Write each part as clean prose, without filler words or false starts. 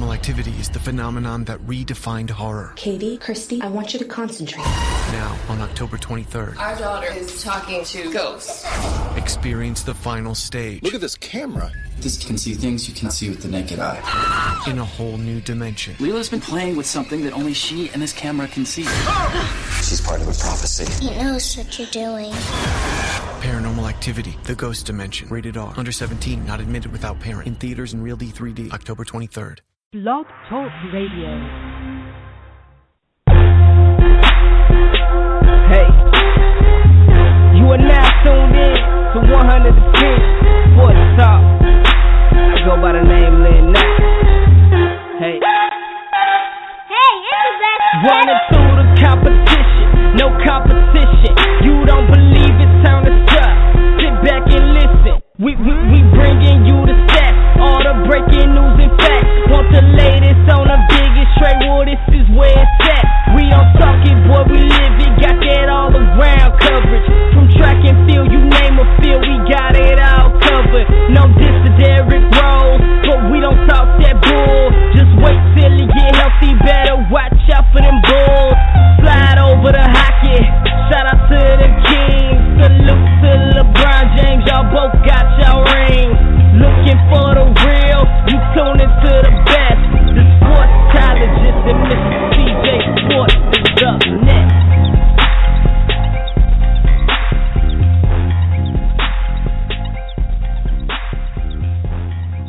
Paranormal Activity is the phenomenon that redefined horror. Katie, Christy, I want you to concentrate. Now, on October 23rd, our daughter is talking to ghosts. Experience the final stage. Look at this camera. This can see things you can see with the naked eye. In a whole new dimension. Leela's been playing with something that only she and this camera can see. She's part of a prophecy. He knows what you're doing. Paranormal Activity, The Ghost Dimension. Rated R. Under 17, not admitted without parent. In theaters and Real D 3D, October 23rd. Blog Talk Radio. Hey, you are now tuned in to 110 Sports Talk. I go by the name Lynn Knight. Hey, it's the best. Running through the competition, no competition. You don't believe it, turn us up. Sit back and listen. We bringing you the stats, all the breaking news and facts. Want the latest on the biggest trade? Well, this is where it's at. We don't talk it, boy, we live it. Got that all around coverage. From track and field, you name a field, we got it all covered. No diss to Derrick Rose, but we don't talk that bull. Just wait till he get healthy, better watch out for them bulls. Slide over the hockey, shout out to the Kings. Salute to LeBron James, y'all both got y'all rings. Looking for the real, you tune into the best. The sportologist and Mr. TJ Sports is up next.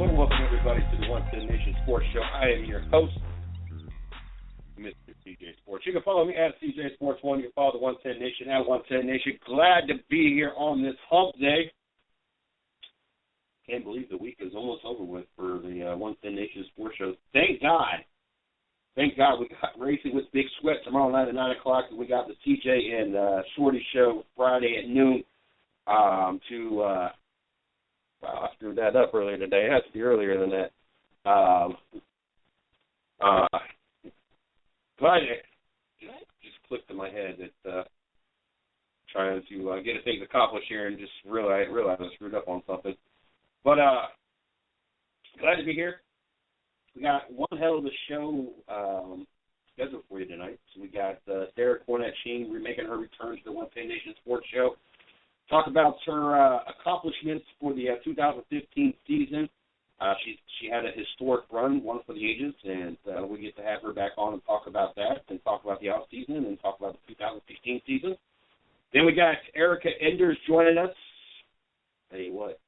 Welcome everybody to the 110 Nation Sports Show. I am your host, Mr. CJ Sports. You can follow me at CJ Sports 1. You can follow the 110 Nation at 110 Nation. Glad to be here on this hump day. Can't believe the week is almost over with for the 110 Nation Sports Show. Thank God. Thank God we got Racing with Big Sweat tomorrow night at 9 o'clock. And we got the TJ and Shorty Show Friday at noon Wow, I screwed that up earlier today. It has to be earlier than that. Glad it just clicked in my head that trying to get things accomplished here and just realize I screwed up on something. But glad to be here. We got one hell of a show scheduled for you tonight. So we got Sarah Cornett-Sheen making her return to the 110 Nation Sports Show. Talk about her accomplishments for the 2015 season. She had a historic run, one for the ages, and we get to have her back on and talk about that, and talk about the off season, and talk about the 2016 season. Then we got Erica Enders joining us. Tell you what,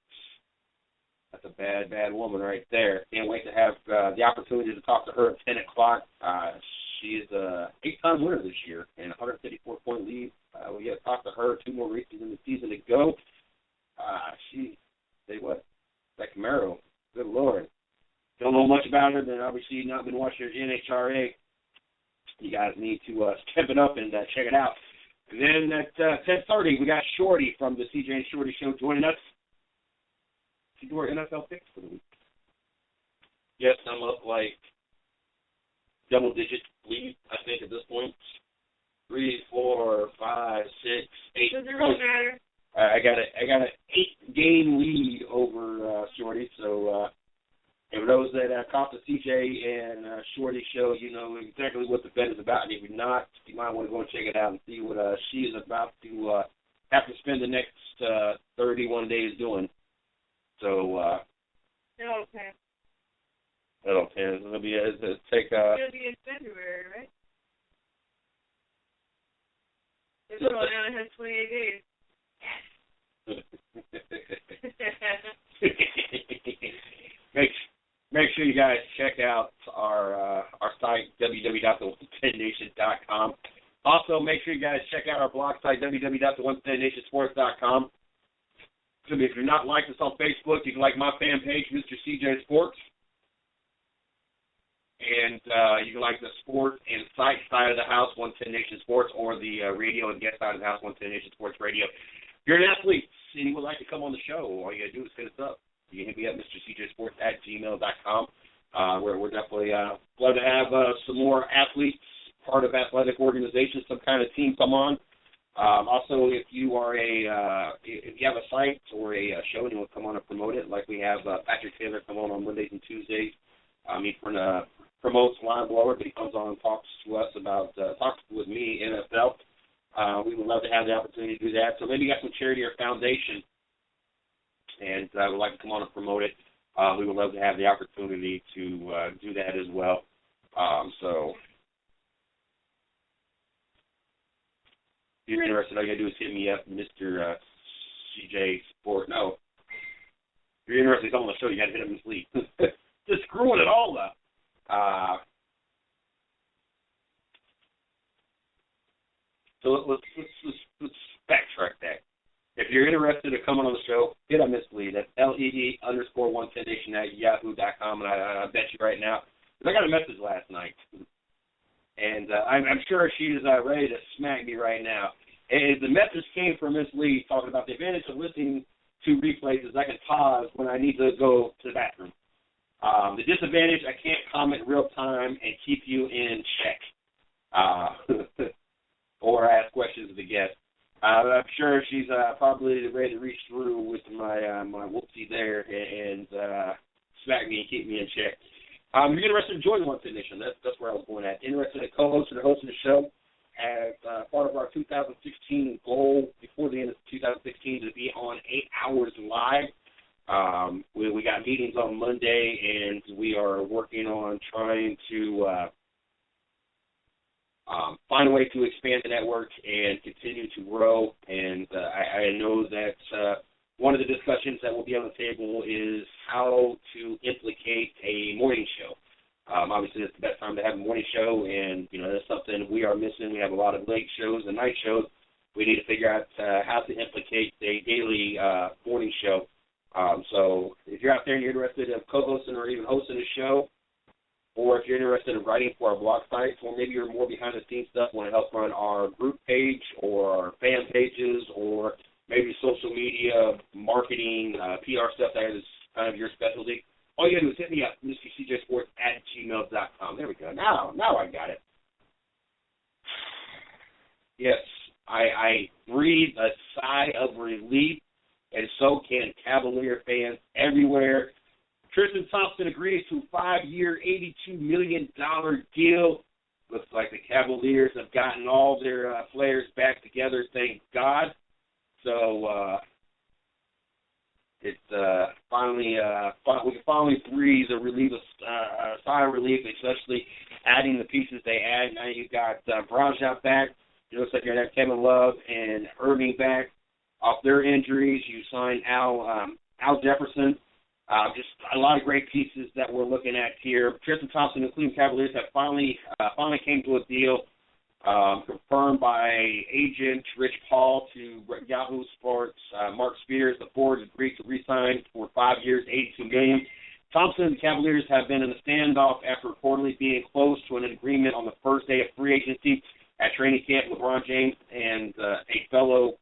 that's a bad, bad woman right there. Can't wait to have the opportunity to talk to her at 10 o'clock. She is an 8-time winner this year and a 154-point lead. We got to talk to her. 2 more races in the season to go. Say what? That Camaro, good Lord. Don't know much about her, then obviously you've not been watching her NHRA. You guys need to step it up and check it out. And then at 10:30, we got Shorty from the CJ and Shorty Show joining us. She do her NFL picks for the week. Yes, I'm up like double-digit lead, I think, at this point. 3, 4, 5, 6, 8. Does it really matter? I got an 8-game lead over Shorty. So for those that caught the CJ and Shorty show, you know exactly what the bet is about. And if you're not, you might want to go and check it out and see what she is about to have to spend the next 31 days doing. So. Okay. It'll be it'll be in February, right? It's going down. It has 28 days. Make sure you guys check out our site, www.the110nation.com. Also, make sure you guys check out our blog site, www.the110nationsports.com. If you're not like us on Facebook, you can like my fan page, Mr. CJ Sports. And you can like the sport and side of the house, 110 Nation Sports, or the radio and guest side of the house, 110 Nation Sports Radio. If you're an athlete and you would like to come on the show, all you got to do is hit us up. You can hit me up, MrCJSports@gmail.com. We're definitely glad to have some more athletes, part of athletic organizations, some kind of team come on. Also, if you are if you have a site or a show and you want to come on and promote it, like we have Patrick Taylor come on Mondays and Tuesdays. For promotes Line Blower, but he comes on and talks to us about, talks with me, NFL. We would love to have the opportunity to do that. So maybe you got some charity or foundation and would like to come on and promote it. We would love to have the opportunity to do that as well. So if you're interested, all you got to do is hit me up, Mr. CJ Sport. No. If you're interested in coming on the show, you got to hit up Miss Lee. Just screwing it all up. So let's backtrack that. If you're interested in coming on the show, hit up Miss Lee. That's LEE_110nation@yahoo.com. And I bet you right now, because I got a message last night, and I'm sure she's ready to smack me right now. And the message came from Miss Lee talking about the advantage of listening to replays is I can pause when I need to go to the bathroom. The disadvantage, I can't comment real time and keep you in check. Or ask questions of the guest. I'm sure she's probably ready to reach through with my whoopsie there and smack me and keep me in check. If you're interested in joining One Fit Nation, that's where I was going at. Interested in co-hosting or hosting the show as part of our 2016 goal before the end of 2016 to be on 8 hours live. We got meetings on Monday, and we are working on trying to find a way to expand the network and continue to grow. And I know that one of the discussions that will be on the table is how to implicate a morning show. Obviously, it's the best time to have a morning show, and that's something we are missing. We have a lot of late shows and night shows. We need to figure out how to implicate a daily morning show. So if you're out there and you're interested in co-hosting or even hosting a show, or if you're interested in writing for our blog sites, or maybe you're more behind-the-scenes stuff, want to help run our group page or our fan pages, or maybe social media, marketing, PR stuff that is kind of your specialty, all you got to do is hit me up, MrCJSports@gmail.com. There we go. Now I got it. Yes, I breathe a sigh of relief, and so can Cavalier fans everywhere. Tristan Thompson agrees to a 5-year, $82 million deal. Looks like the Cavaliers have gotten all their players back together, thank God. So it's finally we can finally breathe a sigh of relief, especially adding the pieces they add. Now you've got Brogdon back. It looks like you're going to have Kevin Love and Irving back off their injuries. You signed Al Jefferson. Just a lot of great pieces that we're looking at here. Tristan Thompson and the Cleveland Cavaliers have finally came to a deal confirmed by agent Rich Paul to Yahoo Sports. Mark Spears, the board agreed to re-sign for 5 years, $82 million. Thompson and the Cavaliers have been in a standoff after reportedly being close to an agreement on the first day of free agency at training camp. LeBron James and a fellow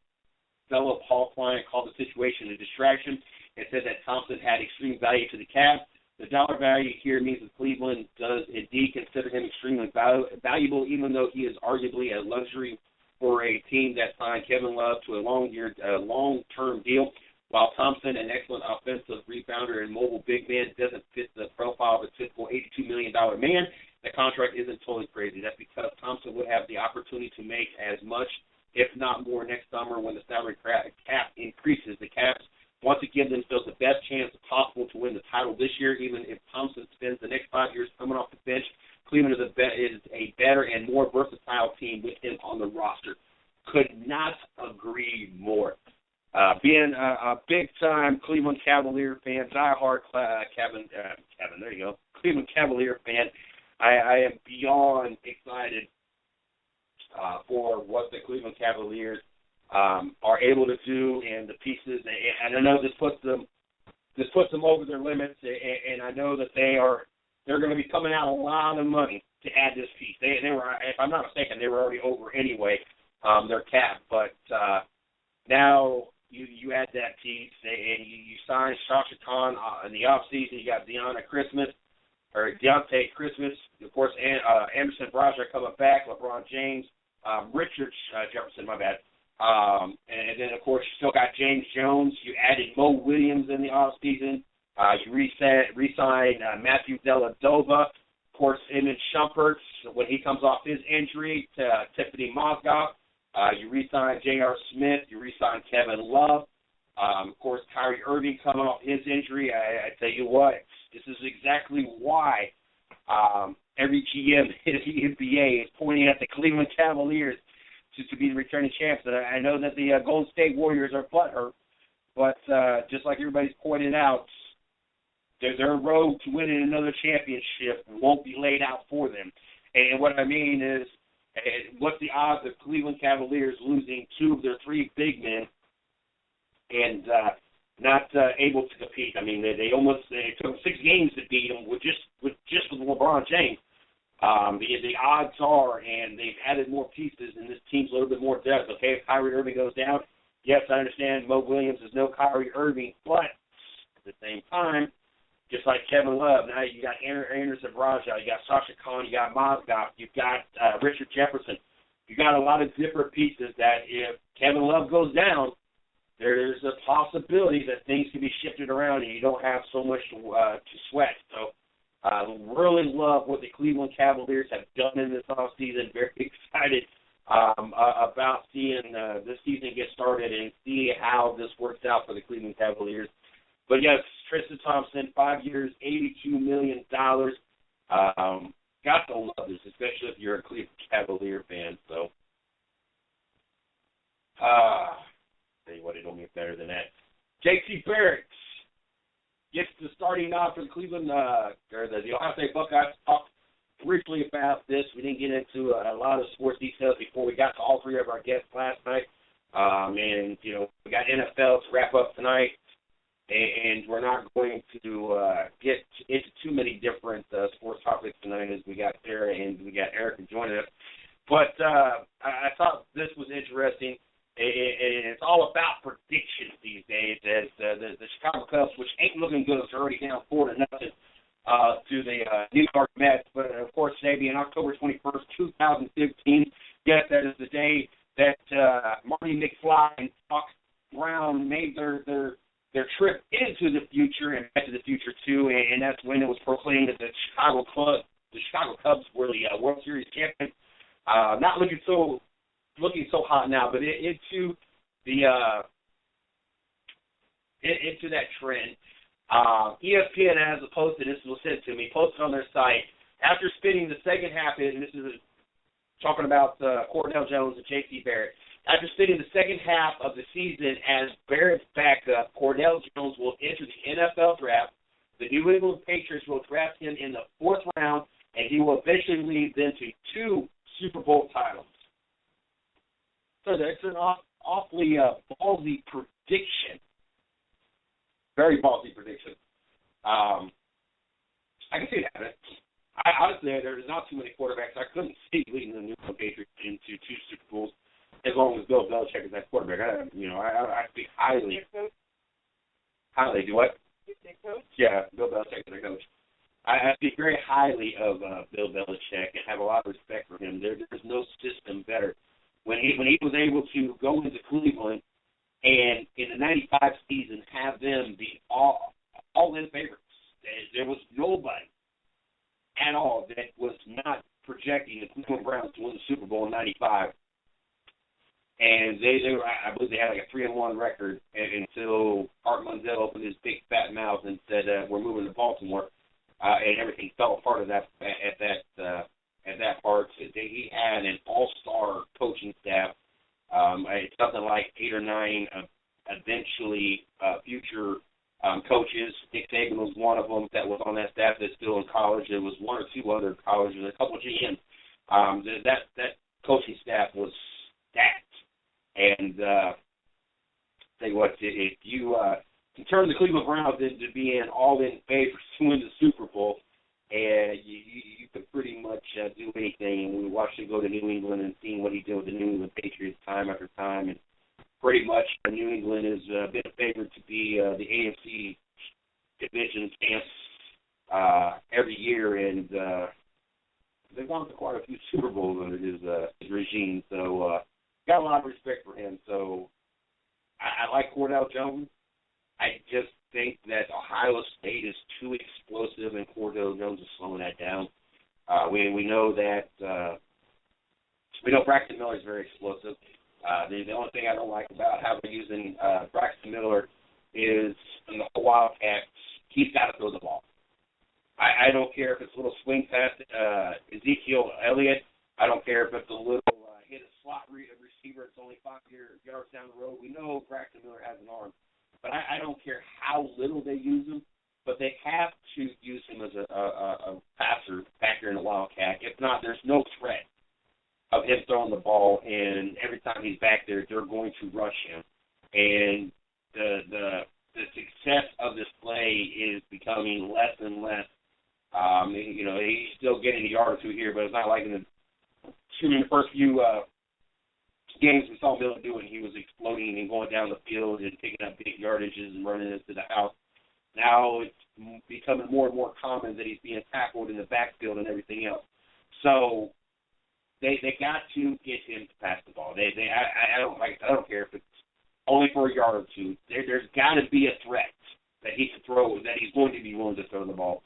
Paul client called the situation a distraction and said that Thompson had extreme value to the Cavs. The dollar value here means that Cleveland does indeed consider him extremely valuable, even though he is arguably a luxury for a team that signed Kevin Love to a long-term deal. While Thompson, an excellent offensive rebounder and mobile big man, doesn't fit the profile of a typical $82 million man, the contract isn't totally crazy. That's because Thompson would have the opportunity to make as much, if not more, next summer when the salary cap increases. The Cavs want to give themselves the best chance possible to win the title this year, even if Thompson spends the next 5 years coming off the bench. Cleveland is a better and more versatile team with him on the roster. Could not agree more. Being a big-time Cleveland Cavalier fan, diehard Cleveland Cavalier fan, I am beyond excited for what the Cleveland Cavaliers are able to do and the pieces. And I know this puts them over their limits, and I know that they're going to be coming out a lot of money to add this piece. They were, if I'm not mistaken, they were already over anyway, their cap. But now you add that piece, and you sign Shaka Khan in the offseason. You got Deontay Christmas, of course, Anderson Brogdon coming back, LeBron James, Richard Jefferson, my bad. And then, of course, you still got James Jones. You added Mo Williams in the offseason. You re-signed Matthew Dellavedova. Of course, Eamon Shumpert, when he comes off his injury, to Tiffany Mozgov. You re-sign J.R. Smith. You re-sign Kevin Love. Of course, Kyrie Irving coming off his injury. I tell you what, this is exactly why every GM in the NBA is pointing at the Cleveland Cavaliers to be the returning champs. And I know that the Golden State Warriors are butthurt, but just like everybody's pointed out, their road to winning another championship won't be laid out for them. And what I mean is, what's the odds of Cleveland Cavaliers losing 2 of their 3 big men and not able to compete? I mean, they took 6 games to beat them with LeBron James. The odds are, and they've added more pieces, and this team's a little bit more depth. Okay, if Kyrie Irving goes down, yes, I understand Mo Williams is no Kyrie Irving, but at the same time, just like Kevin Love, now you got Anderson Varejao, you got Sasha Khan, you got Mozgov, you've got Richard Jefferson. You got a lot of different pieces that if Kevin Love goes down, there's a possibility that things can be shifted around and you don't have so much to sweat. So I really love what the Cleveland Cavaliers have done in this offseason. Very excited about seeing this season get started and see how this works out for the Cleveland Cavaliers. But, yes, Tristan Thompson, 5 years, $82 million. Got to love this, especially if you're a Cleveland Cavalier fan. So, tell you what, it don't get better than that. J.C. Barrett gets the starting nod for the Cleveland, or the Ohio State Buckeyes. Talked briefly about this. We didn't get into a lot of sports details before we got to all 3 of our guests last night. And, you know, we got NFL to wrap up tonight. And we're not going to get into too many different sports topics tonight as we got Sarah and we got Erica joining us. But I thought this was interesting. And it's all about predictions these days as the Chicago Cubs, which ain't looking good, are already down 4-0 to the New York Mets. But, of course, today being October 21st, 2015, yes, that is the day that Marty McFly and Fox Brown made their trip into the future and back to the future, too, and that's when it was proclaimed that the Chicago Cubs were the World Series champions. Not looking so hot now, but into that trend. ESPN has posted, this was sent to me, posted on their site, after spending the second half, and this is talking about Cordell Jones and J.C. Barrett, after spending the second half of the season as Barrett's backup, Cordell Jones will enter the NFL draft. The New England Patriots will draft him in the 4th round, and he will eventually lead them to 2 Super Bowl titles. So that's an awfully ballsy prediction. Very ballsy prediction. I can see that. Honestly, there's not too many quarterbacks I couldn't see leading the New England Patriots into 2 Super Bowls. As long as Bill Belichick is that quarterback, I speak highly. Highly, do what? Yeah, Bill Belichick is their coach. I speak very highly of Bill Belichick and have a lot of respect for him. There's no system better. When he was able to go into Cleveland and in the '95 season have them be all-in favorites, there was nobody at all that was not projecting the Cleveland Browns to win the Super Bowl in '95. And I believe they had like a 3-1 record until Art Monzel opened his big fat mouth and said, "We're moving to Baltimore," and everything fell apart at that part. He had an all-star coaching staff. It's something like 8 or 9 eventually future coaches. Nick Saban was one of them that was on that staff that's still in college. There was 1 or 2 other colleges, a couple of GMs. That coaching staff was stacked. And tell you what, if you can turn the Cleveland Browns into being all-in favorites to win the Super Bowl, and you could pretty much do anything. And we watched him go to New England and seeing what he did with the New England Patriots time after time. And pretty much New England has been a favorite to be the AFC division champs every year, and they've gone to quite a few Super Bowls under his regime. So got a lot of respect for him. So I like Cordell Jones. I just think that Ohio State is too explosive, and Cordell Jones is slowing that down. We know that we know Braxton Miller is very explosive. The only thing I don't like about how they're using Braxton Miller is in the whole Wildcats, he's got to throw the ball. I don't care if it's a little swing pass Ezekiel Elliott. I don't care if it's a little hit a slot receiver. It's only 5 yards down the road. We know Braxton Miller has an arm. But I don't care how little they use him, but they have to use him as a passer back there in the Wildcat. If not, there's no threat of him throwing the ball, and every time he's back there, they're going to rush him. And the success of this play is becoming less and less. He's still getting a yard or two here, but it's not like in the first few games we saw Miller do it. He was exploding and going down the field and picking up big yardages and running into the house. Now it's becoming more and more common that he's being tackled in the backfield and everything else. So they got to get him to pass the ball. I don't care if it's only for a yard or two. There's got to be a threat that he can throw, that he's going to be willing to throw the ball.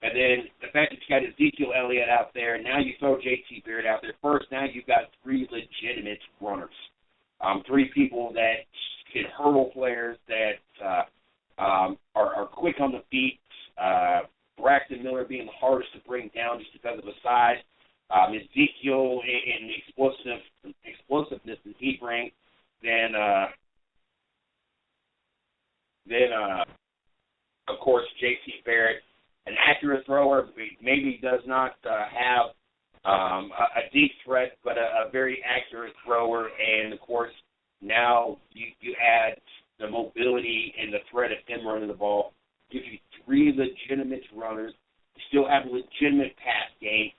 And then the fact that you got Ezekiel Elliott out there, now you throw J.T. Barrett out there. First, now you've got 3 legitimate runners, 3 people that can hurdle players, that are quick on the feet. Braxton Miller being the hardest to bring down just because of his size. Ezekiel and the explosiveness that he brings. Then of course, J.T. Barrett, an accurate thrower, maybe does not have a deep threat, but a very accurate thrower. And, of course, now you add the mobility and the threat of him running the ball. Gives you 3 legitimate runners. You still have a legitimate pass game.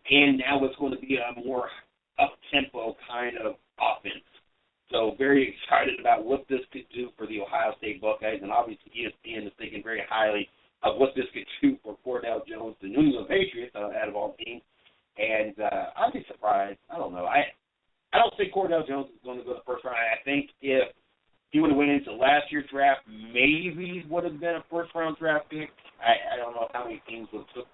And now it's going to be a more up-tempo kind of offense. So very excited about what this could do for the Ohio State Buckeyes. And obviously ESPN is thinking very highly of what this could do for Cordell Jones, the New England Patriots, out of all teams. And I'd be surprised. I don't know. I don't think Cordell Jones is going to go the first round. I think if he would have went into last year's draft, maybe would have been a first-round draft pick. I don't know how many teams would have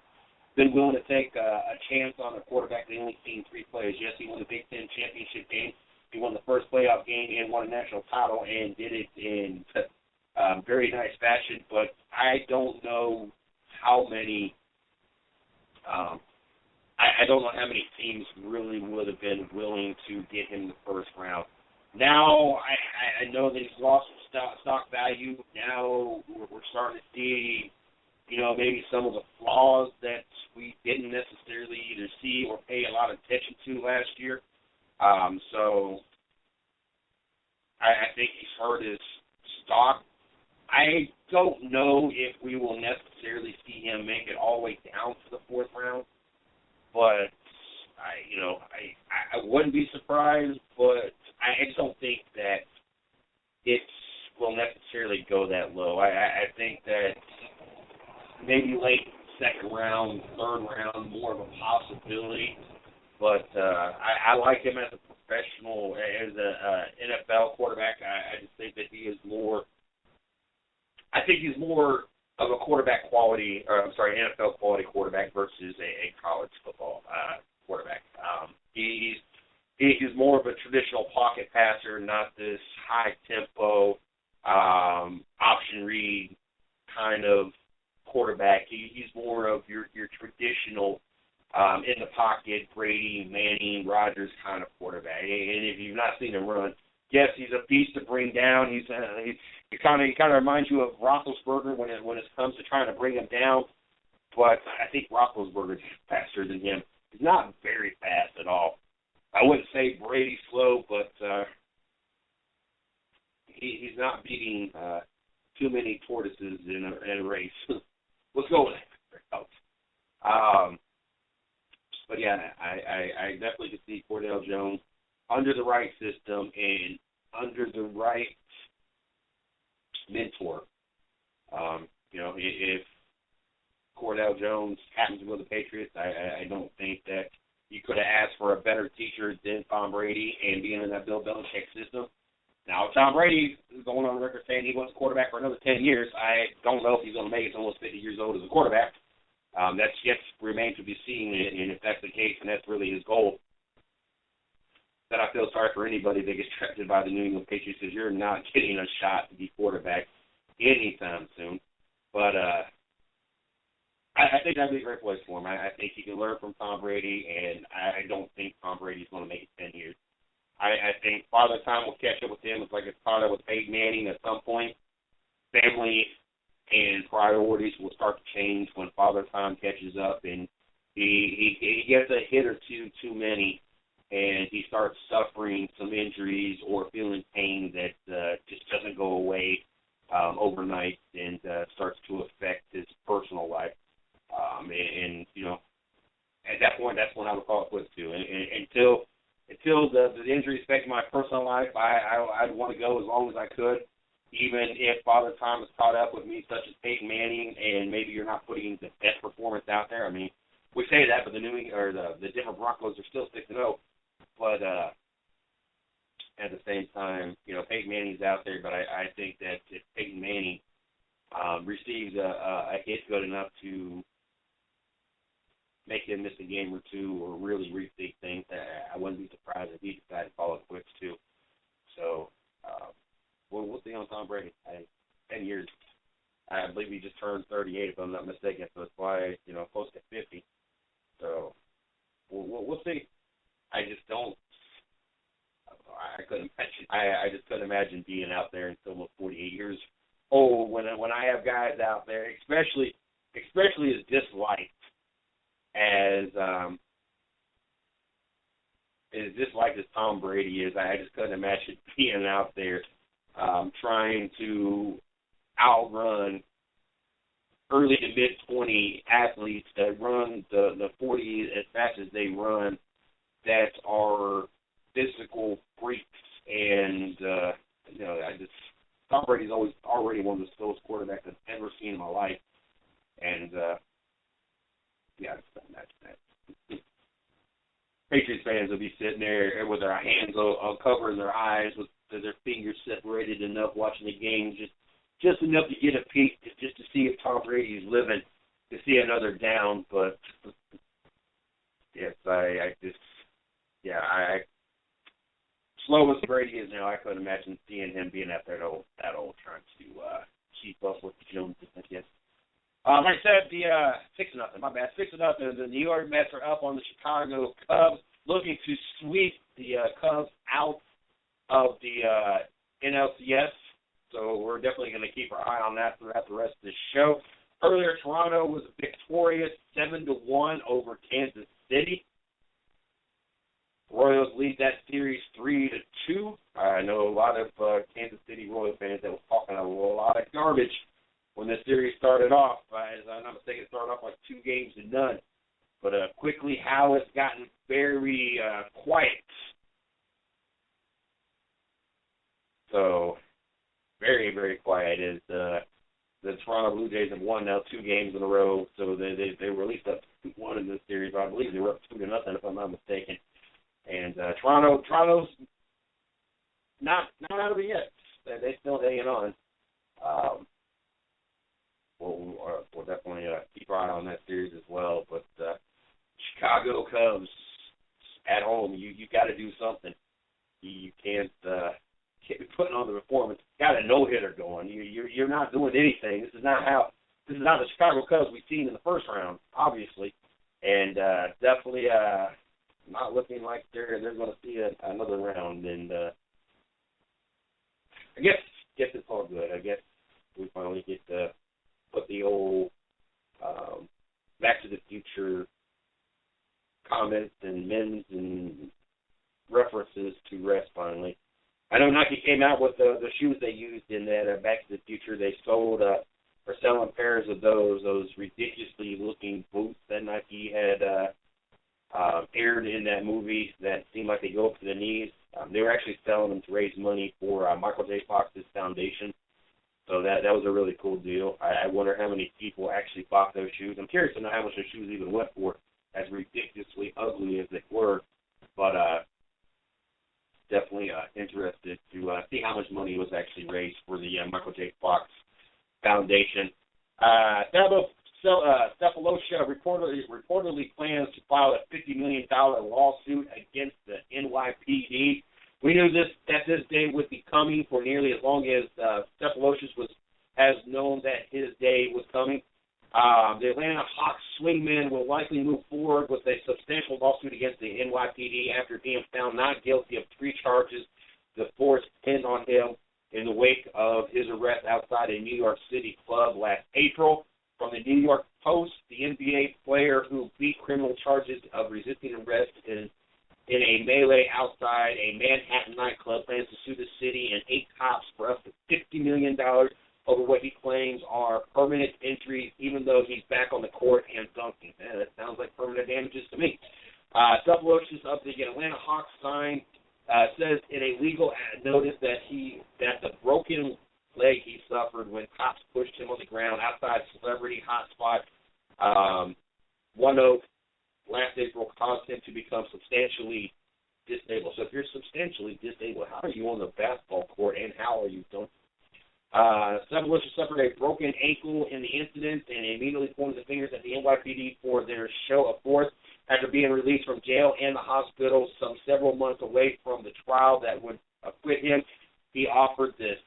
been willing to take a chance on a quarterback. They only seen 3 plays. Yes, he won the Big Ten championship game. He won the first playoff game and won a national title and did it in very nice fashion. But I don't know how many I don't know how many teams really would have been willing to get him the first round. Now, I know that he's lost some stock value. Now we're starting to see, maybe some of the flaws that we didn't necessarily either see or pay a lot of attention to last year. So I think he's hurt his stock. I don't know if we will necessarily see him make it all the way down to the 4th round, but I wouldn't be surprised, but I just don't think that it will necessarily go that low. I think that maybe late 2nd round, 3rd round, more of a possibility, but I like him as a professional, as a NFL quarterback. I just think that he is more. I think he's more of a quarterback quality, NFL quality quarterback versus a college football quarterback. He's more of a traditional pocket passer, not this high tempo option read kind of quarterback. He's more of your traditional in the pocket, Brady, Manning, Rodgers kind of quarterback. And if you've not seen him run, yes, he's a beast to bring down. He kind of reminds you of Roethlisberger when it comes to trying to bring him down. But I think Roethlisberger is faster than him. He's not very fast at all. I wouldn't say Brady's slow, but he's not beating too many tortoises in a race. Let's go with it. But yeah, I definitely could see Cordell Jones under the right system and under the right mentor. If Cordell Jones happens to go to the Patriots, I don't think that you could have asked for a better teacher than Tom Brady and being in that Bill Belichick system. Now, Tom Brady is going on record saying he wants quarterback for another 10 years. I don't know if he's going to make it to almost 50 years old as a quarterback. That's yet remains to be seen, and if that's the case, and that's really his goal, then I feel sorry for anybody that gets drafted by the New England Patriots, because you're not getting a shot to be quarterback anytime soon. But I think that'd be a great place for him. I think he can learn from Tom Brady, and I don't think Tom Brady's going to make it 10 years. I think Father Time will catch up with him. It's like it's caught up with Peyton Manning at some point. Family and priorities will start to change when Father Time catches up, and he gets a hit or two too many, and he starts suffering some injuries or feeling pain that just doesn't go away overnight, and starts to affect his personal life. And you know, at that point, that's when I would call it quits too. And until the injuries affect my personal life, I'd want to go as long as I could, even if Father Time is caught up with me, such as Peyton Manning, and maybe you're not putting the best performance out there. I mean, we say that, but the Denver Broncos are still 6-0. But at the same time, you know, Peyton Manning's out there, but I think that if Peyton Manning receives a hit good enough to make him miss a game or two or really rethink things, I wouldn't be surprised if he decided to call it quits too. So we'll see on Tom Brady. 10 years. I believe he just turned 38, if I'm not mistaken, so it's why, you know, close to 50. So we'll see. I just don't. I couldn't imagine. I just couldn't imagine being out there until almost 48 years old when I have guys out there, especially as disliked as Tom Brady is. I just couldn't imagine being out there trying to outrun early to mid-20 athletes that run the 40 as fast as they run, that are physical freaks. And you know, Tom Brady's already one of the slowest quarterbacks I've ever seen in my life. And yeah, that's Patriots fans will be sitting there with their hands covering their eyes, with their fingers separated enough, watching the game just enough to get a peek, just to see if Tom Brady is living, to see another down. But yes, slow as Brady is now, I couldn't imagine seeing him being that old, trying to keep up with the Joneses, I guess. Like I said, the 6-0, my bad, 6-0. The New York Mets are up on the Chicago Cubs, looking to sweep the Cubs out of the NLCS. So we're definitely going to keep our eye on that throughout the rest of the show. Earlier, Toronto was victorious 7-1 over Kansas City. Royals lead that series 3-2. I know a lot of Kansas City Royal fans that was talking a lot of garbage when this series started off. As I'm not mistaken, it started off like 2-0. But quickly, how it's gotten very quiet. So, very, very quiet. As the Toronto Blue Jays have won now 2 games in a row. So they were at least up 2-1 in this series. But I believe they were up 2-0, if I'm not mistaken. And Toronto's not out of it yet. They're still hanging on. We'll definitely keep our eye on that series as well. But Chicago Cubs at home, you got to do something. You can't be putting on the performance. Got a no-hitter going. You're not doing anything. This is not the Chicago Cubs we've seen in the first round, obviously, and definitely not looking like they're going to see another round. And I guess it's all good. I guess we finally get to put the old Back to the Future comments and memes and references to rest finally. I know Nike came out with the shoes they used in that Back to the Future. They sold or selling pairs of those ridiculously looking boots that Nike had aired in that movie that seemed like they go up to the knees. They were actually selling them to raise money for Michael J. Fox's foundation. So that was a really cool deal. I wonder how many people actually bought those shoes. I'm curious to know how much those shoes even went for, as ridiculously ugly as they were. But definitely interested to see how much money was actually raised for the Michael J. Fox Foundation. Sefolosha filed a $50 million lawsuit against the NYPD. We knew that this day would be coming for nearly as long as Cephaloshes has known that his day was coming. The Atlanta Hawks swingman will likely move forward with a substantial lawsuit against the NYPD after being found not guilty of 3 charges the force pinned on him in the wake of his arrest outside a New York City club last April. From the New York Post, the NBA player who beat criminal charges of resisting arrest in a melee outside a Manhattan nightclub plans to sue the city and 8 cops for up to $50 million over what he claims are permanent injuries, even though he's back on the court and dunking. That sounds like permanent damages to me. Cephaloshes of the Atlanta Hawks sign says in a legal notice that the broken leg he suffered when cops pushed him on the ground outside celebrity hotspot One Oak last April caused him to become substantially disabled. So if you're substantially disabled, how are you on the basketball court and how are you dunking? Cephaloshes suffered a broken ankle in the incident and immediately pointed the fingers at the NYPD for their show of force. After being released from jail and the hospital several months away from the trial that would acquit him, he offered this.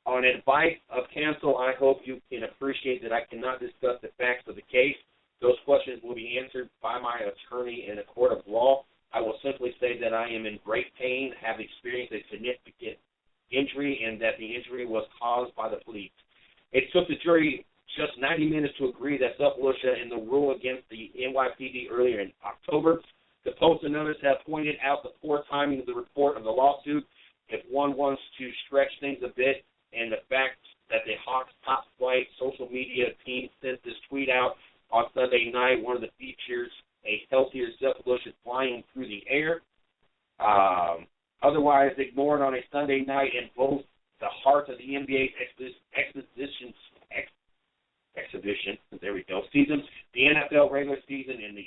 On advice of counsel, I hope you can appreciate that I cannot discuss the facts of the case. Those questions will be answered by my attorney in a court of law. I will simply say that I am in great pain, have experienced a significant injury, and that the injury was caused by the police. It took the jury just 90 minutes to agree that Cephaloshes in the rule against the NYPD earlier in October. The Post and others have pointed out the poor timing of the report of the lawsuit. If one wants to stretch things a bit, and the fact that the Hawks top flight social media team sent this tweet out on Sunday night, one of the features a healthier Cephaloshes flying through the air. Otherwise ignored on a Sunday night in both the heart of the NBA's exhibition, there we go, season, the NFL regular season, and the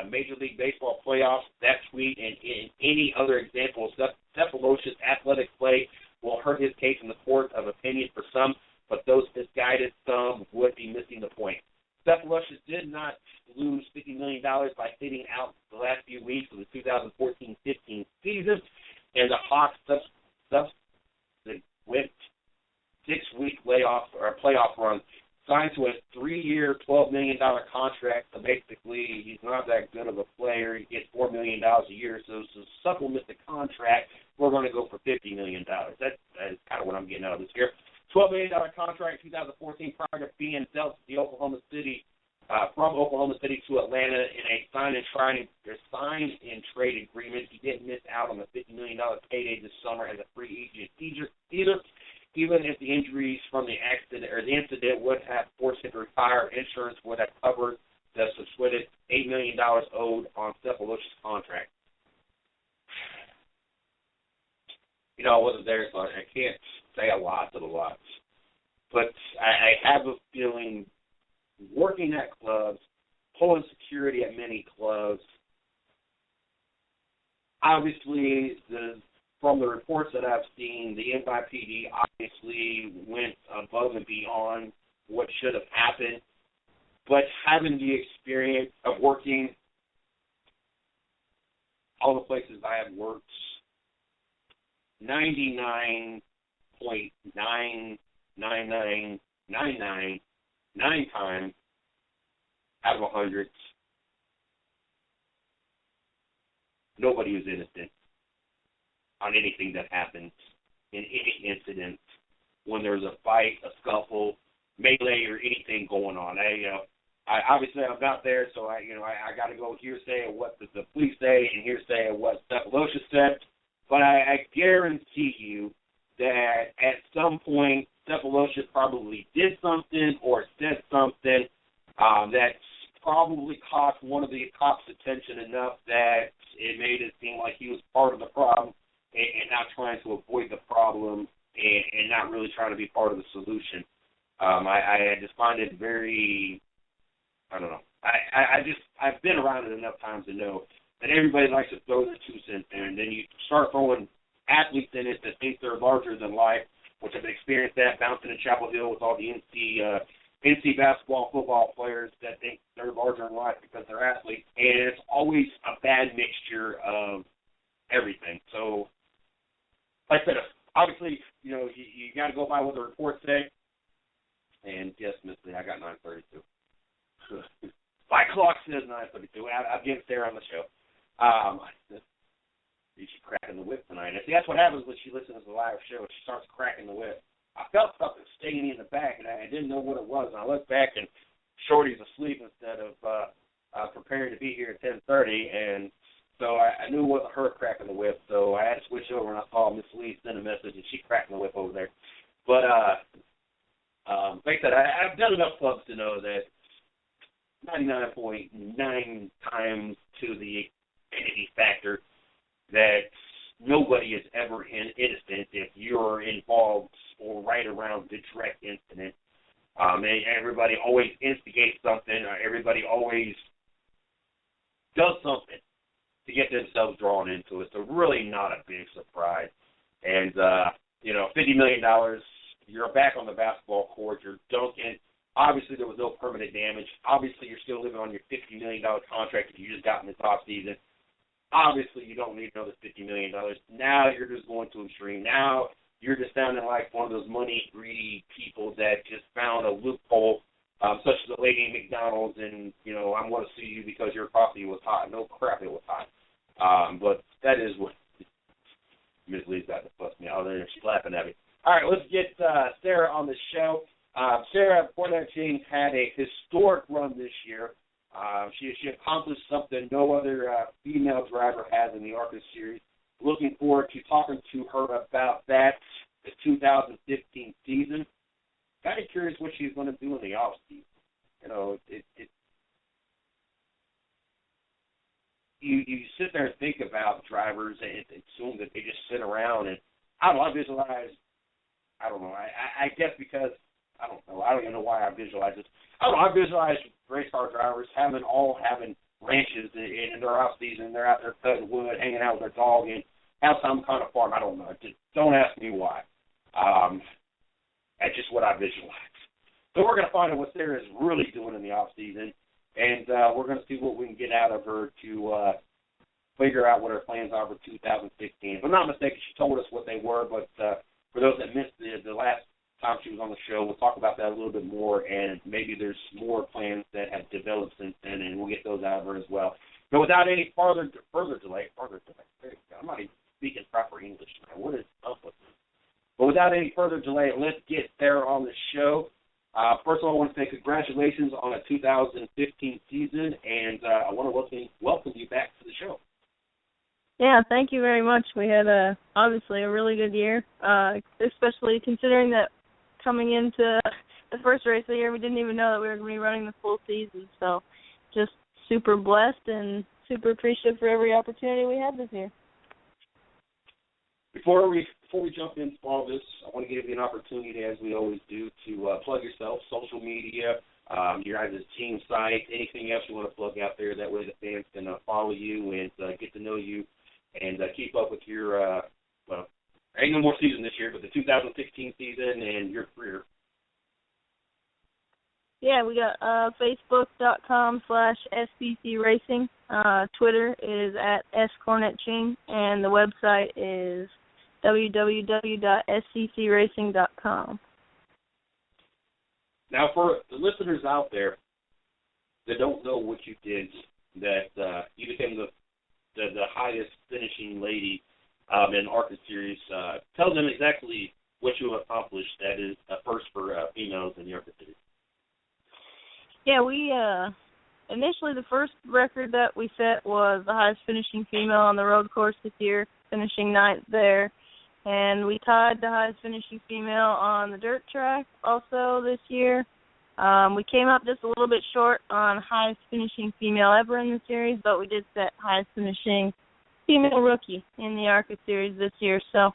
Major League Baseball playoffs. That tweet and any other example of Cephaloshes' athletic play will hurt his case in the court of opinion for some, but those misguided some would be missing the point. Cephaloshes did not lose $50 million by sitting out the last few weeks of the 2014-15 season, and the Hawks went 6-week playoff run, signed to a 3-year, $12 million contract. So basically, he's not that good of a player. He gets $4 million a year. So to supplement the contract, we're going to go for $50 million. That is kind of what I'm getting out of this here. $12 million contract in 2014 prior to being dealt to the Oklahoma City, from Oklahoma City to Atlanta in a sign and trade agreement. He didn't miss out on the $50 million payday this summer as a free agent either. Even if the injuries from the accident or the incident would have forced him to retire, insurance would have covered the subsequent $8 million owed on Cephaloshes' contract. You know, I wasn't there, so I can't say a lot of the lots. But I have a feeling working at clubs, pulling security at many clubs, obviously from the reports that I've seen, the NYPD obviously went above and beyond what should have happened. But having the experience of working all the places I have worked, 99.99999 times out of 100, nobody is innocent on anything that happens in any incident when there's a fight, a scuffle, melee, or anything going on. I obviously I'm not there, so I got to go hearsay of what the police say and hearsay of what Cephaloshes said. But I guarantee you that at some point Cephaloshes probably did something or said something that probably caught one of the cops' attention enough that it made it seem like he was part of the problem and not trying to avoid the problem and not really trying to be part of the solution. I just find it very, I don't know. I've been around it enough times to know that everybody likes to throw their 2 cents in, and then you start throwing athletes in it that think they're larger than life, which I've experienced that bouncing in Chapel Hill with all the NC basketball, football players that think they're larger than life because they're athletes, and it's always a bad mixture of everything. So, like I said, obviously, you know, you got to go by what the reports say. And yes, Miss Lee, I got 9:32. My clock says 9:32. I'm getting Sarah on the show. She's cracking the whip tonight. And see, that's what happens when she listens to the live show. She starts cracking the whip. I felt something stinging in the back, and I didn't know what it was. And I looked back, and Shorty's asleep instead of preparing to be here at 10:30. And so I knew it wasn't her cracking the whip. So I had to switch over, and I saw Miss Lee send a message, and she cracking the whip over there. But like I said, I've done enough clubs to know that 99.9 times to the infinity factor that nobody is ever innocent if you're involved or right around the direct incident. And everybody always instigates something. Everybody always does something to get themselves drawn into it. So really not a big surprise. And, you know, $50 million, you're back on the basketball court. You're dunking. Obviously, there was no permanent damage. Obviously, you're still living on your $50 million contract that you just got in this offseason. Obviously, you don't need another $50 million. Now you're just going to extreme. Now you're just sounding like one of those money-greedy people that just found a loophole, such as the lady in McDonald's, and, you know, I'm going to sue you because your coffee was hot. No crap, it was hot. But that is what Ms. Lee's got to fuss me out there. She's laughing at me. All right, let's get Sarah on the show. Sarah Fornette-James had a historic run this year. She accomplished something no other female driver has in the ARCA series. Looking forward to talking to her about that, the 2015 season. Kind of curious what she's going to do in the offseason. You know, you sit there and think about drivers and assume that they just sit around and I don't know. I guess because I don't know. I don't even know why I visualize this. I visualize race car drivers having ranches in their off season. They're out there cutting wood, hanging out with their dog, and have some kind of farm. I don't know. Just don't ask me why. That's just what I visualize. So we're going to find out what Sarah is really doing in the off season, and we're going to see what we can get out of her to figure out what her plans are for 2016. If I'm not mistaken, she told us what they were, but for those that missed the last time she was on the show, we'll talk about that a little bit more, and maybe there's more plans that have developed since then, and we'll get those out of her as well. But without any further delay, there you go. I'm not even speaking proper English now. What is up with this? But without any further delay, let's get Sarah on the show. First of all, I want to say congratulations on a 2015 season, and I want to welcome you back to the show. Yeah, thank you very much. We had obviously a really good year, especially considering that coming into the first race of the year, we didn't even know that we were going to be running the full season. So just super blessed and super appreciative for every opportunity we had this year. Before we jump into all this, I want to give you an opportunity, as we always do, to plug yourself, social media, your guys' team site, anything else you want to plug out there. That way the fans can follow you and get to know you and keep up with your, ain't no more season this year, but the 2016 season and your career. Yeah, we got Facebook.com/SBC Racing. Twitter is at @SCornetChing, and the website is www.sccracing.com. Now, for the listeners out there that don't know what you did, that you became the highest finishing lady in ARCA Series, tell them exactly what you accomplished that is a first for females in the ARCA Series. Yeah, we initially the first record that we set was the highest finishing female on the road course this year, finishing 9th there. And we tied the highest finishing female on the dirt track also this year. We came up just a little bit short on highest finishing female ever in the series, but we did set highest finishing female rookie in the ARCA Series this year. So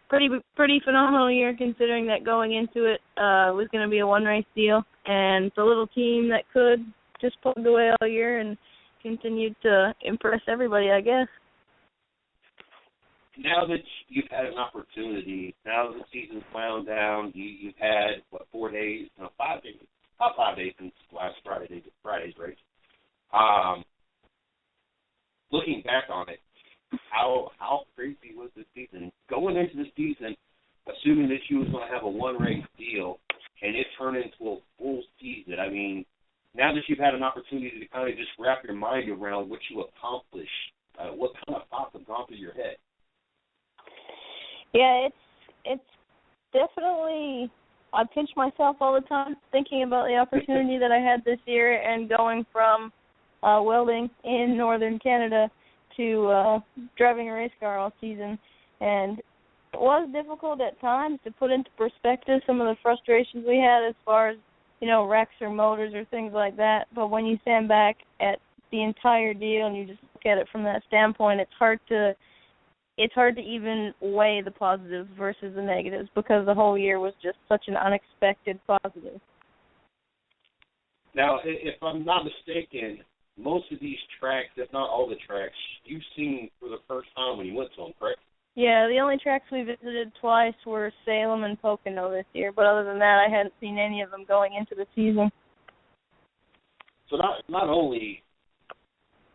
pretty phenomenal year, considering that going into it was going to be a one-race deal. And it's a little team that could just plugged away all year and continued to impress everybody, I guess. Now that you've had an opportunity, now that the season's wound down, you've had, 4 days? No, 5 days. about 5 days since last Friday's race. Looking back on it, how crazy was this season? Going into the season, assuming that you was going to have a one-race deal, and it turned into a full season. I mean, now that you've had an opportunity to kind of just wrap your mind around what you accomplished, what kind of thoughts have gone through your head? Yeah, it's definitely, I pinch myself all the time thinking about the opportunity that I had this year and going from welding in northern Canada to driving a race car all season. And it was difficult at times to put into perspective some of the frustrations we had as far as, wrecks or motors or things like that. But when you stand back at the entire deal and you just look at it from that standpoint, it's hard to even weigh the positives versus the negatives because the whole year was just such an unexpected positive. Now, if I'm not mistaken, most of these tracks, if not all the tracks, you've seen for the first time when you went to them, correct? Yeah, the only tracks we visited twice were Salem and Pocono this year, but other than that, I hadn't seen any of them going into the season. So not only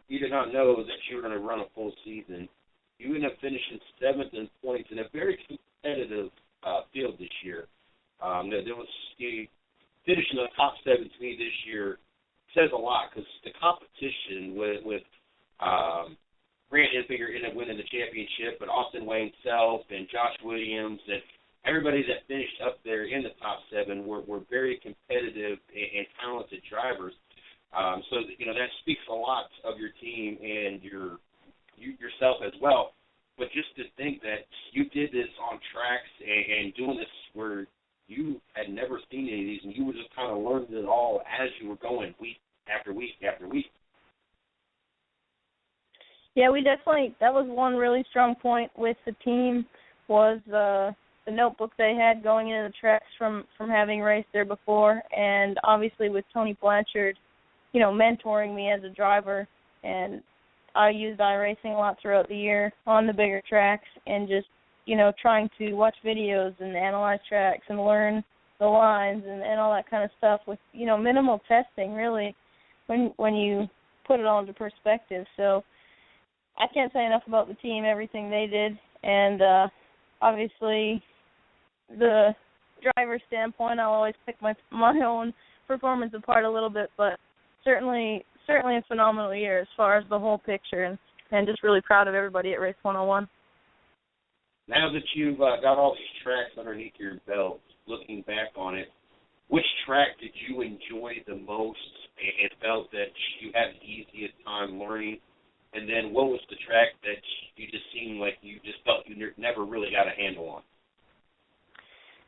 you did not know that you were going to run a full season, you ended up finishing 7th in points in a very competitive field this year. Finishing the top 7 to me this year says a lot because the competition with Grant Enfinger ended up winning the championship, but Austin Wayne Self and Josh Williams and everybody that finished up there in the top 7 were very competitive and talented drivers. So that speaks a lot of your team and yourself as well. But just to think that you did this on tracks and doing this where you had never seen any of these and you were just kind of learning it all as you were going week after week after week. Yeah, we definitely, that was one really strong point with the team was the notebook they had going into the tracks from having raced there before, and obviously with Tony Blanchard, mentoring me as a driver, and I used iRacing a lot throughout the year on the bigger tracks and just, trying to watch videos and analyze tracks and learn the lines and all that kind of stuff with, minimal testing really when you put it all into perspective. So I can't say enough about the team, everything they did, and obviously the driver standpoint, I'll always pick my own performance apart a little bit, but certainly a phenomenal year as far as the whole picture, and just really proud of everybody at Race 101. Now that you've got all these tracks underneath your belt, looking back on it, which track did you enjoy the most and felt that you had the easiest time learning? And then what was the track that you just seemed like you just felt you never really got a handle on?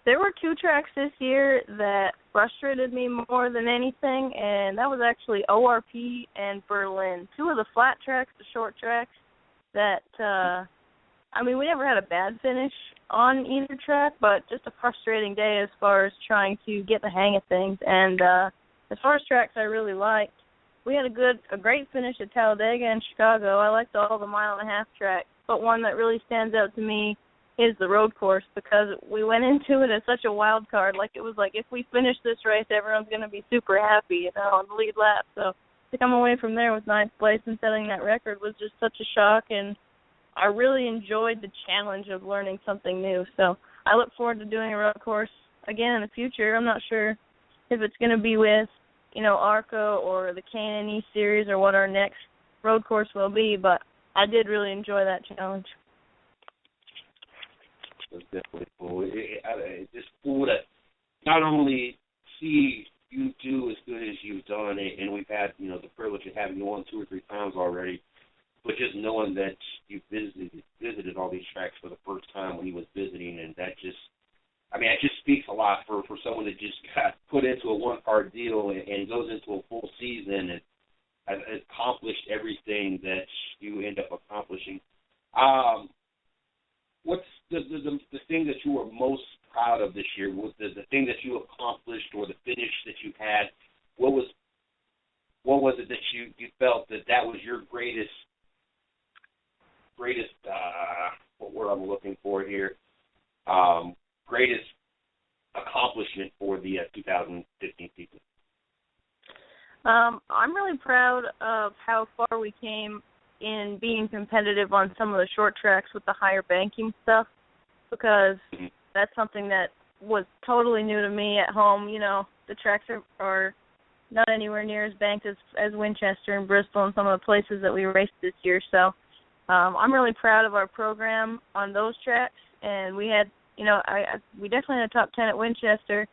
There were 2 tracks this year that frustrated me more than anything, and that was actually ORP and Berlin. 2 of the flat tracks, the short tracks, that, we never had a bad finish on either track, but just a frustrating day as far as trying to get the hang of things. And as far as tracks I really liked, we had a great finish at Talladega and Chicago. I liked all the 1.5-mile tracks, but one that really stands out to me is the road course because we went into it as such a wild card. Like it was like if we finish this race, everyone's going to be super happy, on the lead lap. So to come away from there with 9th place and setting that record was just such a shock, and I really enjoyed the challenge of learning something new. So I look forward to doing a road course again in the future. I'm not sure if it's going to be with ARCA or the K&N Series or what our next road course will be, but I did really enjoy that challenge. It was definitely cool. It's just cool to not only see you do as good as you've done, and we've had, the privilege of having you on 2 or 3 times already, but just knowing that you visited all these tracks for the first time when he was visiting, and that just, it just speaks a lot for someone that just got put into a one-part deal and goes into a full season and has accomplished everything that you end up accomplishing. What's the thing that you were most proud of this year? Was the thing that you accomplished or the finish that you had? What was it that you felt that was your greatest what word I'm looking for here? Greatest accomplishment for the 2015 season? I'm really proud of how far we came in being competitive on some of the short tracks with the higher banking stuff, because that's something that was totally new to me at home. You know, the tracks are not anywhere near as banked as Winchester and Bristol and some of the places that we raced this year. So I'm really proud of our program on those tracks. And we had, you know, we definitely had a top 10 at Winchester,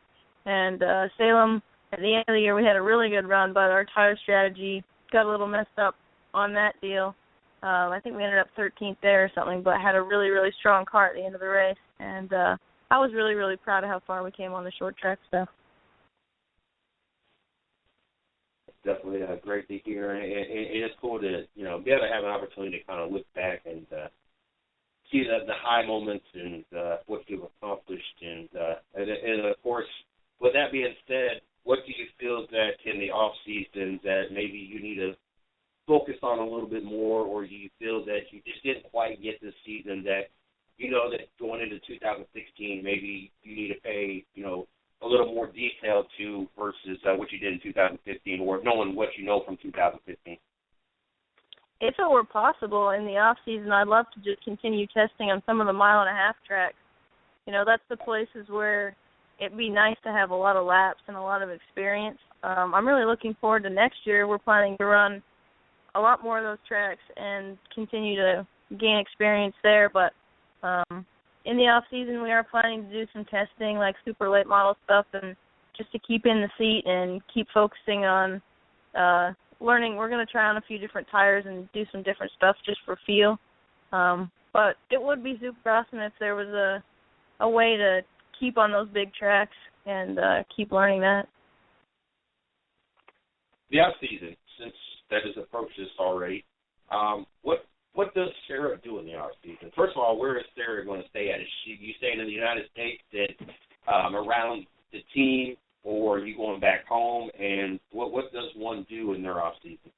and Salem. At the end of the year, we had a really good run, but our tire strategy got a little messed up on that deal. I think we ended up 13th there or something, but had a really, really strong car at the end of the race. And I was really, really proud of how far we came on the short track stuff. Definitely great to hear, and it's cool to, you know, be able to have an opportunity to kind of look back and see the high moments and what you've accomplished. And of course, with that being said, what do you feel that in the off season that maybe you need to focus on a little bit more, or do you feel that you just didn't quite get this season that you know that going into 2016 maybe you need to pay, you know, a little more detail to versus what you did in 2015, or knowing what you know from 2015? If it were possible in the off season, I'd love to just continue testing on some of the 1.5 mile tracks. You know, that's the places where it'd be nice to have a lot of laps and a lot of experience. I'm really looking forward to next year. We're planning to run a lot more of those tracks and continue to gain experience there. But in the off season, we are planning to do some testing, like super late model stuff, and just to keep in the seat and keep focusing on learning. We're going to try on a few different tires and do some different stuff just for feel. But it would be super awesome if there was a way to keep on those big tracks and keep learning that. The off season, since that has approached us already, what does Sarah do in the off season? First of all, where is Sarah going to stay at? Is you staying in the United States and around the team, or are you going back home? And what does one do in their off season?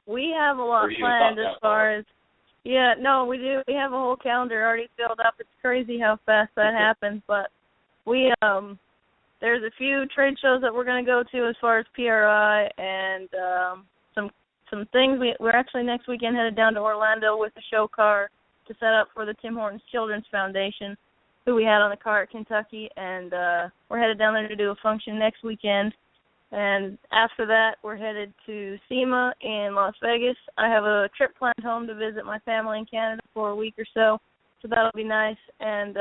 We have a lot planned as far as. Yeah, no, we do. We have a whole calendar already filled up. It's crazy how fast that happens. But we there's a few trade shows that we're going to go to as far as PRI, and some things. We're actually next weekend headed down to Orlando with the show car to set up for the Tim Hortons Children's Foundation, who we had on the car at Kentucky, and we're headed down there to do a function next weekend. And after that, we're headed to SEMA in Las Vegas. I have a trip planned home to visit my family in Canada for a week or so that'll be nice. And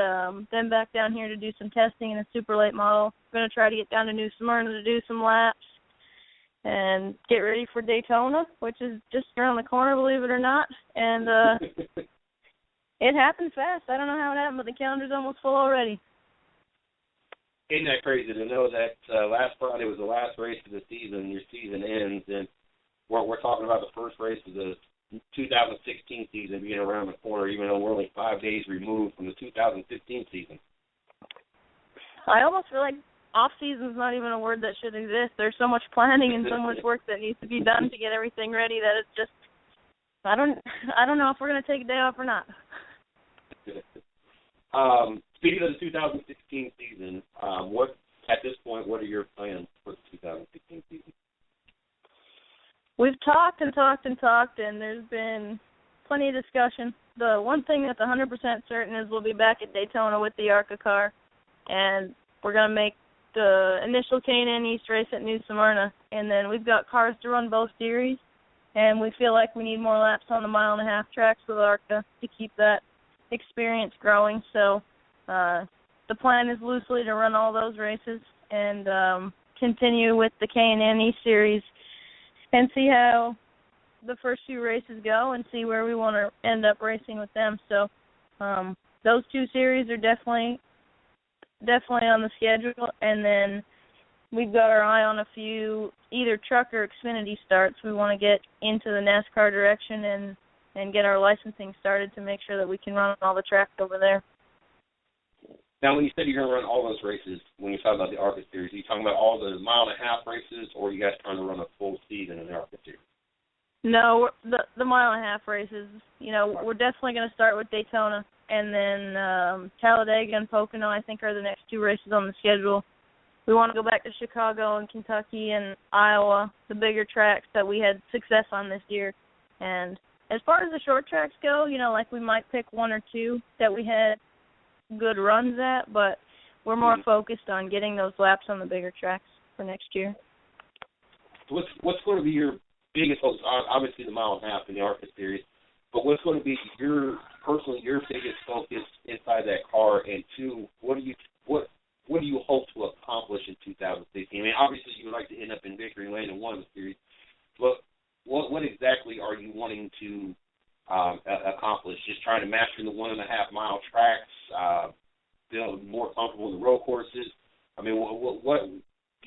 then back down here to do some testing in a super late model. I'm going to try to get down to New Smyrna to do some laps and get ready for Daytona, which is just around the corner, believe it or not. And it happened fast. I don't know how it happened, but the calendar's almost full already. Isn't that crazy to know that last Friday was the last race of the season, your season ends, and we're talking about the first race of the 2016 season being around the corner, even though we're only 5 days removed from the 2015 season. I almost feel like off-season is not even a word that should exist. There's so much planning and so much work that needs to be done to get everything ready that it's just, I don't know if we're going to take a day off or not. Speaking of the 2016 season, at this point, what are your plans for the 2016 season? We've talked and talked and talked, and there's been plenty of discussion. The one thing that's 100% certain is we'll be back at Daytona with the ARCA car, and we're going to make the initial K&N East race at New Smyrna, and then we've got cars to run both series, and we feel like we need more laps on the 1.5 mile tracks with ARCA to keep that experience growing. So the plan is loosely to run all those races and continue with the K&N East series and see how the first few races go and see where we want to end up racing with them. So those two series are definitely on the schedule, and then we've got our eye on a few either truck or Xfinity starts. We want to get into the NASCAR direction and get our licensing started to make sure that we can run all the tracks over there. Now, when you said you're going to run all those races, when you're talking about the ARCA series, are you talking about all the 1.5 mile races, or are you guys trying to run a full season in the ARCA series? No, the 1.5 mile races. You know, we're definitely going to start with Daytona, and then Talladega and Pocono, I think, are the next two races on the schedule. we want to go back to Chicago and Kentucky and Iowa, the bigger tracks that we had success on this year. And as far as the short tracks go, like we might pick one or two that we had good runs at, but we're more focused on getting those laps on the bigger tracks for next year. What's going to be your biggest focus? Obviously the mile and a half in the ARCA series, but what's going to be your biggest focus inside that car? And two, what do you hope to accomplish in 2016? I mean, obviously you would like to end up in victory lane in one of the series, but what exactly are you wanting to accomplish? Just trying to master the 1.5 mile tracks, feel more comfortable in the road courses? I mean, what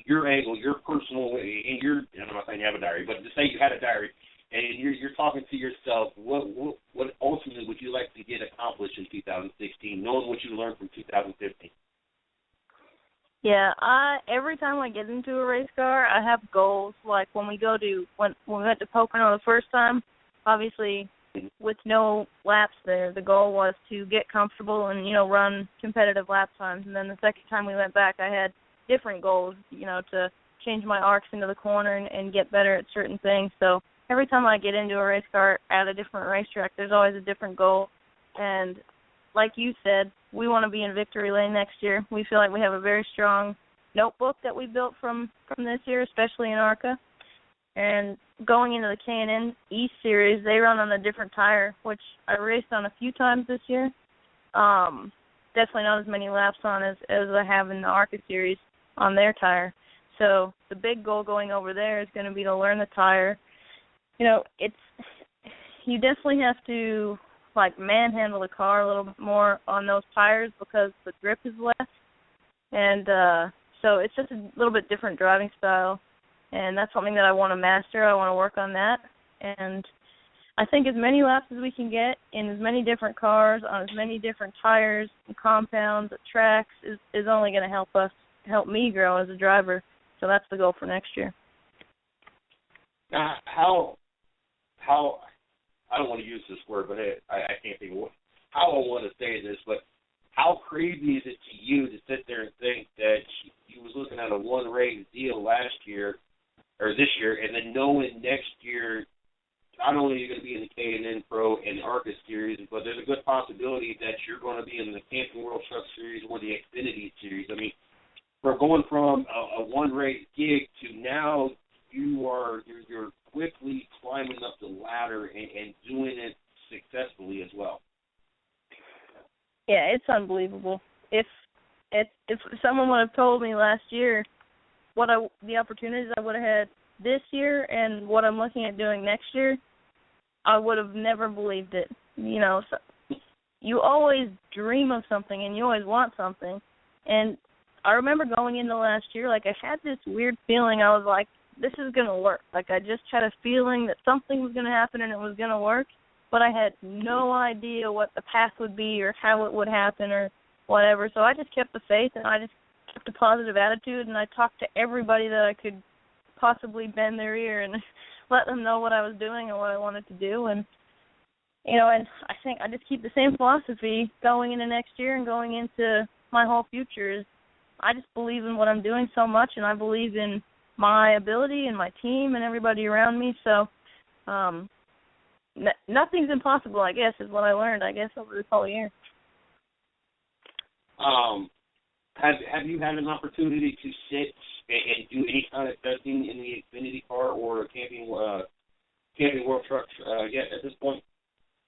your angle, your personal, and I'm not saying you have a diary, but to say you had a diary, and you're talking to yourself, what ultimately would you like to get accomplished in 2016, knowing what you learned from 2015? Yeah, every time I get into a race car, I have goals. Like when we went to Pocono the first time, obviously with no laps there, the goal was to get comfortable and, run competitive lap times. And then the second time we went back, I had different goals, to change my arcs into the corner and get better at certain things. So every time I get into a race car at a different racetrack, there's always a different goal. And like you said, we want to be in victory lane next year. We feel like we have a very strong notebook that we built from this year, especially in ARCA. And going into the K&N East Series, they run on a different tire, which I raced on a few times this year. Definitely not as many laps on as I have in the ARCA Series on their tire. So the big goal going over there is going to be to learn the tire. You definitely have to manhandle the car a little bit more on those tires because the grip is less. And so it's just a little bit different driving style. And that's something that I want to master. I want to work on that. And I think as many laps as we can get in as many different cars, on as many different tires and compounds, tracks, is only going to help me grow as a driver. So that's the goal for next year. Now, how I don't want to use this word, but I can't think of how I want to say this, but how crazy is it to you to sit there and think that you was looking at a one-race deal last year, or this year, and then knowing next year not only are you going to be in the K&N Pro and the ARCA Series, but there's a good possibility that you're going to be in the Camping World Truck Series or the Xfinity Series. I mean, we're going from a one-race gig to now you're quickly climbing up the ladder and doing it successfully as well. Yeah, it's unbelievable. If someone would have told me last year the opportunities I would have had this year and what I'm looking at doing next year, I would have never believed it. So you always dream of something and you always want something. And I remember going into last year, I had this weird feeling. I was like, this is going to work. I just had a feeling that something was going to happen and it was going to work, but I had no idea what the path would be or how it would happen or whatever. So I just kept the faith and I just kept a positive attitude, and I talked to everybody that I could possibly bend their ear and let them know what I was doing and what I wanted to do. And, and I think I just keep the same philosophy going into next year and going into my whole future. Is I just believe in what I'm doing so much, and I believe in my ability and my team and everybody around me. So nothing's impossible, I guess, is what I learned, over this whole year. Have you had an opportunity to sit and do any kind of testing in the Xfinity car or Camping World Trucks yet at this point?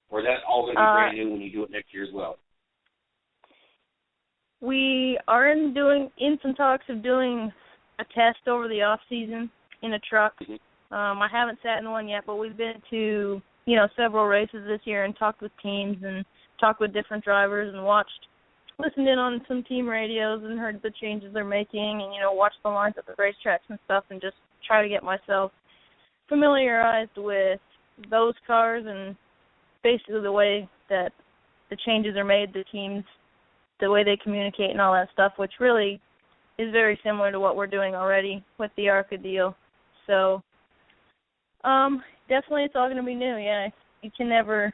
Or is that all going to be brand new when you do it next year as well? We are in some talks of doing a test over the off season in a truck. I haven't sat in one yet, but we've been to several races this year and talked with teams and talked with different drivers and listened in on some team radios and heard the changes they're making and watched the lines at the racetracks and stuff and just try to get myself familiarized with those cars and basically the way that the changes are made, the teams, the way they communicate and all that stuff, which really is very similar to what we're doing already with the ARCA deal. So definitely it's all going to be new, yeah. You can never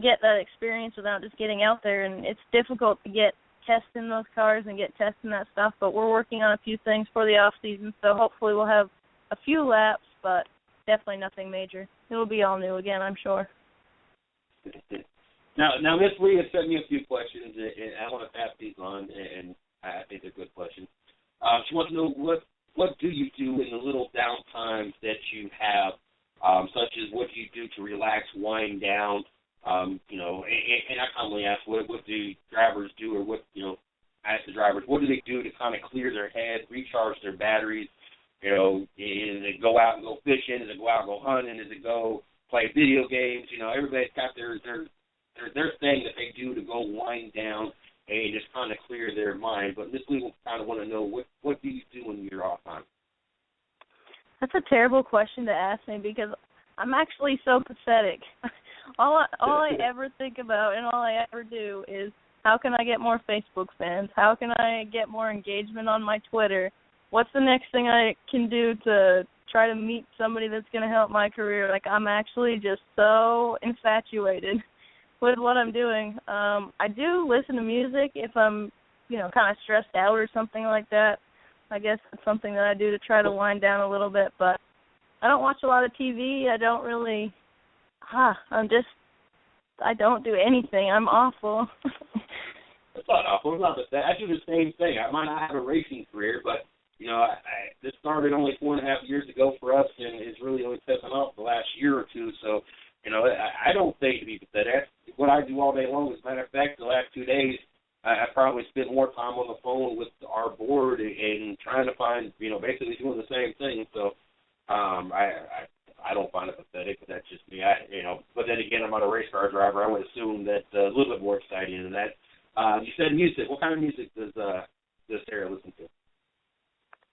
get that experience without just getting out there, and it's difficult to get testing those cars and get testing that stuff. But we're working on a few things for the off season, so hopefully we'll have a few laps, but definitely nothing major. It'll be all new again, I'm sure. Now Miss Lee has sent me a few questions, and I want to pass these on, and I think they're good questions. She wants to know what do you do in the little downtimes that you have, such as what do you do to relax, wind down, and I commonly ask what do drivers do, or ask the drivers, what do they do to kind of clear their head, recharge their batteries? Is it go out and go fishing? Is it go out and go hunting? Is it go play video games? Everybody's got their thing that they do to go wind down and just kind of clear their mind. But Miss Lee will kind of want to know, what do you do when you're off time? That's a terrible question to ask me because I'm actually so pathetic. All I ever think about and all I ever do is how can I get more Facebook fans? How can I get more engagement on my Twitter? What's the next thing I can do to try to meet somebody that's going to help my career? Like, I'm actually just so infatuated with what I'm doing. I do listen to music if I'm, kind of stressed out or something like that. I guess it's something that I do to try to wind down a little bit, but I don't watch a lot of TV. I don't really, I don't do anything. I'm awful. It's not awful. It's not that. I do the same thing. I might not have a racing career, but this started only 4.5 years ago for us, and it's really only stepping up the last year or two. So, I don't think to be pathetic. That's what I do all day long. As a matter of fact, the last 2 days, I probably spent more time on the phone with our board and trying to find, basically doing the same thing. So, I don't find it pathetic, but that's just me. But then again, I'm not a race car driver. I would assume that's a little bit more exciting than that. You said music. What kind of music does Sarah listen to?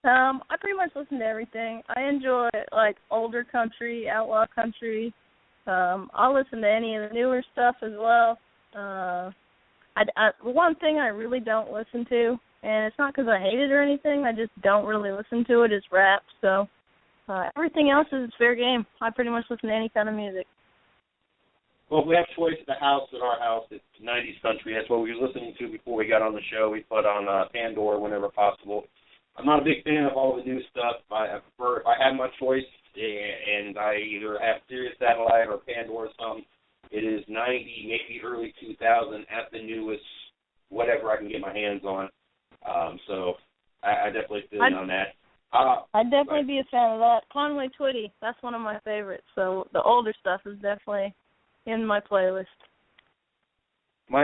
I pretty much listen to everything. I enjoy like older country, outlaw country. I'll listen to any of the newer stuff as well. One thing I really don't listen to, and it's not because I hate it or anything, I just don't really listen to it, is rap. So everything else is fair game. I pretty much listen to any kind of music. Well, if we have choice at our house, it's 90s country. That's what we were listening to before we got on the show. We put on Pandora whenever possible. I'm not a big fan of all the new stuff. I prefer, if I have my choice and I either have Sirius Satellite or Pandora or something, it is 90, maybe early 2000 at the newest, whatever I can get my hands on. So I definitely feel on that. I'd definitely be a fan of that. Conway Twitty, that's one of my favorites. So the older stuff is definitely in my playlist. My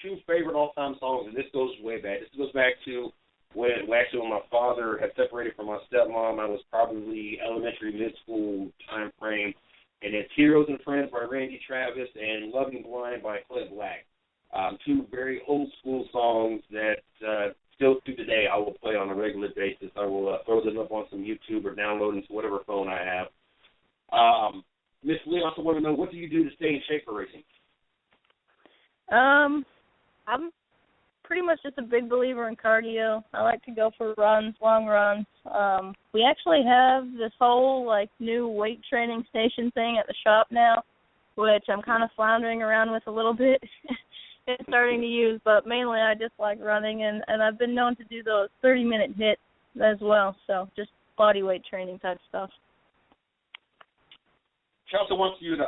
two favorite all-time songs, and this goes way back. This goes back to when my father had separated from my stepmom. I was probably elementary, mid-school time frame, and it's Heroes and Friends by Randy Travis and Loving Blind by Clint Black. Two very old-school songs that still to today I will play on a regular basis. I will throw them up on some YouTube or download into whatever phone I have. Miss Lee, I also want to know, what do you do to stay in shape for racing? I'm pretty much just a big believer in cardio. I like to go for runs, long runs. We actually have this whole new weight training station thing at the shop now, which I'm kind of floundering around with a little bit. It's starting to use, but mainly I just like running, and I've been known to do those 30-minute hits as well, so just body weight training type stuff. She also wants you to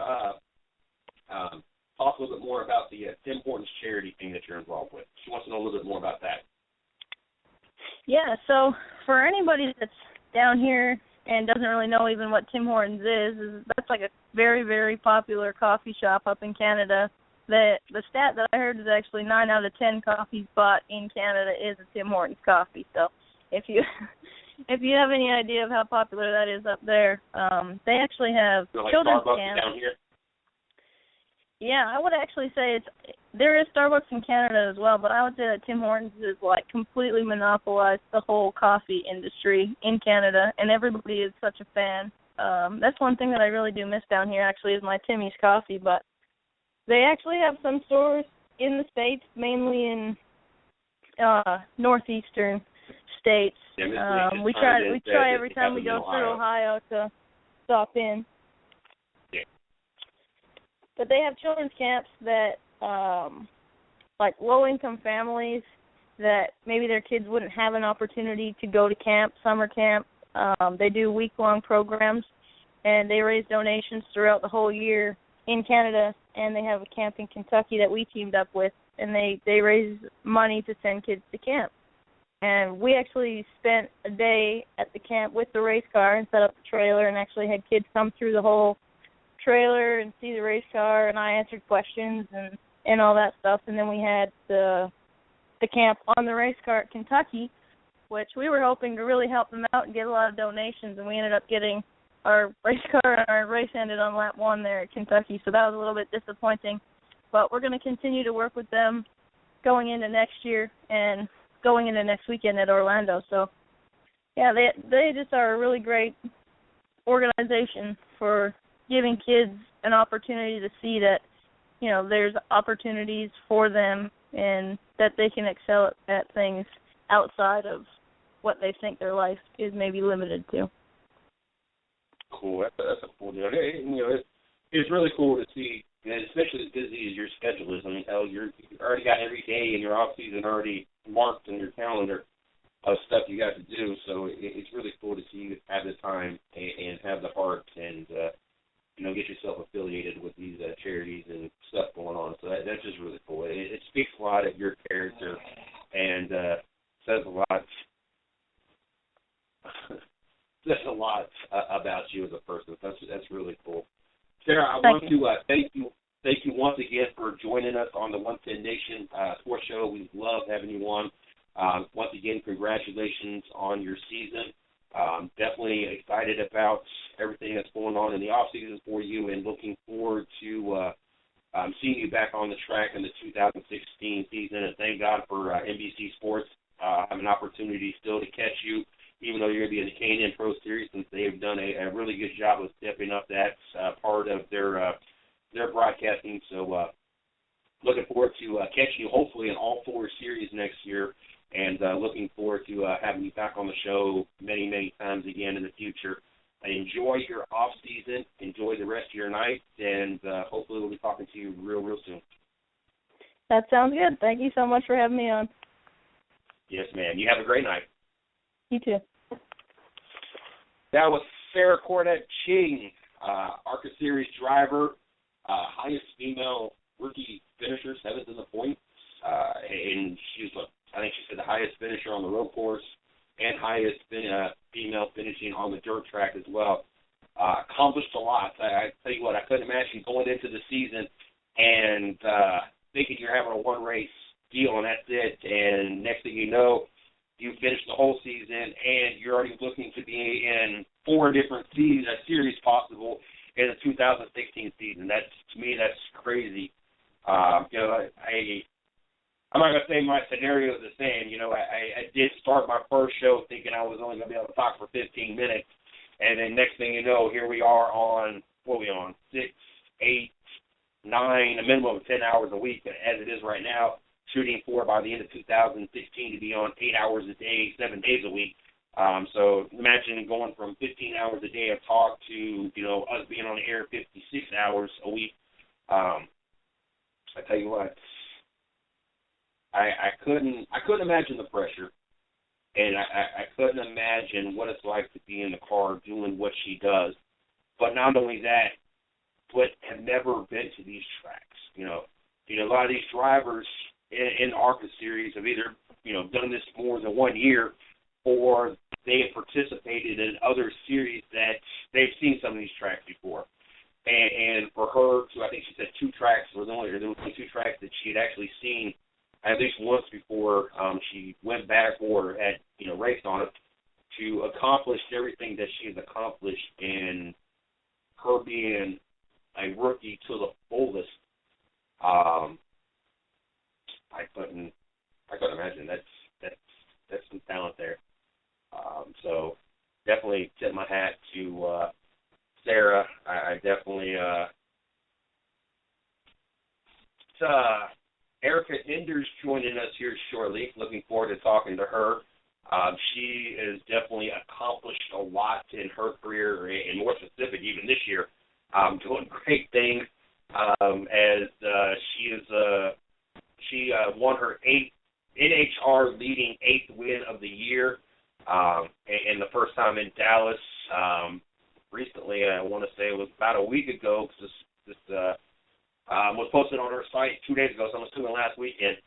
talk a little bit more about the Tim Hortons charity thing that you're involved with. She wants to know a little bit more about that. Yeah, so for anybody that's down here and doesn't really know even what Tim Hortons is that's like a very, very popular coffee shop up in Canada. The stat that I heard is actually 9 out of 10 coffees bought in Canada is a Tim Hortons coffee. So if you have any idea of how popular that is up there, they actually have children's camps. Down here? Yeah, I would actually say there is Starbucks in Canada as well, but I would say that Tim Hortons is completely monopolized the whole coffee industry in Canada, and everybody is such a fan. That's one thing that I really do miss down here actually is my Timmy's coffee, but they actually have some stores in the States, mainly in northeastern states. We try every time we go through Ohio to stop in. Yeah. But they have children's camps that like low-income families that maybe their kids wouldn't have an opportunity to go to camp, summer camp. They do week-long programs, and they raise donations throughout the whole year in Canada, and they have a camp in Kentucky that we teamed up with, and they raise money to send kids to camp. And we actually spent a day at the camp with the race car and set up the trailer and actually had kids come through the whole trailer and see the race car, and I answered questions and all that stuff. And then we had the camp on the race car at Kentucky, which we were hoping to really help them out and get a lot of donations, and we ended up getting our race car, and our race ended on lap 1 there at Kentucky, so that was a little bit disappointing. But we're going to continue to work with them going into next year and going into next weekend at Orlando. So, yeah, they just are a really great organization for giving kids an opportunity to see that, you know, there's opportunities for them and that they can excel at things outside of what they think their life is maybe limited to. Cool. That's a cool deal. It's really cool to see, and especially as busy as your schedule is. I mean, hell, you've already got every day in your off season already marked in your calendar of stuff you got to do. So it's really cool to see you have the time and have the heart and get yourself affiliated with these charities and stuff going on. So that's just really cool. It speaks a lot of your character and says a lot. Says a lot about you as a person. That's really cool. Sarah, I want to thank you once again for joining us on the 110 Nation Sports Show. We love having you on. Once again, congratulations on your season. Definitely excited about everything that's going on in the off season for you, and looking forward to seeing you back on the track in the 2016 season. And thank God for NBC Sports having an opportunity still to catch you, even though you're going to be in the K&N Pro Series, since they've done a really good job of stepping up that part of their broadcasting. So looking forward to catching you hopefully in all 4 series next year, and looking forward to having you back on the show many, many times again in the future. Enjoy your off season. Enjoy the rest of your night, and hopefully we'll be talking to you real soon. That sounds good. Thank you so much for having me on. Yes, ma'am. You have a great night. You too. That was Sarah Cornett Ching, ARCA Series driver, highest female rookie finisher, 7th in the points, and she was, I think she said, the highest finisher on the road course and highest female finishing on the dirt track as well. Accomplished a lot. I tell you what, I couldn't imagine going into the season and thinking you're having a one-race deal and that's it, and next thing you know, you finish the whole season, and you're already looking to be in 4 different series possible in the 2016 season. To me, that's crazy. I'm not going to say my scenario is the same. I did start my first show thinking I was only going to be able to talk for 15 minutes, and then next thing you know, here we are on, 6, 8, 9, a minimum of 10 hours a week, as it is right now, shooting for by the end of 2016 to be on 8 hours a day, 7 days a week. So imagine going from 15 hours a day of talk to, us being on the air 56 hours a week. I tell you what, I couldn't imagine the pressure, and I couldn't imagine what it's like to be in the car doing what she does. But not only that, but have never been to these tracks. A lot of these drivers in the ARCA Series have either, done this more than 1 year, or they have participated in other series that they've seen some of these tracks before. And for her to, I think she said 2 tracks, there was only 2 tracks that she had actually seen at least once before she went back or had, raced on it, to accomplish everything that she has accomplished, and her being a rookie to the fullest. I couldn't imagine. That's some talent there. So definitely tip my hat to Sarah. I definitely Erica Enders joining us here shortly. Looking forward to talking to her. She has definitely accomplished a lot in her career, and more specific, even this year, doing great things. As She won her NHR leading 8th win of the year, and the first time in Dallas. Recently, I want to say it was about a week ago, because this was posted on her site 2 days ago, so I'm assuming last weekend.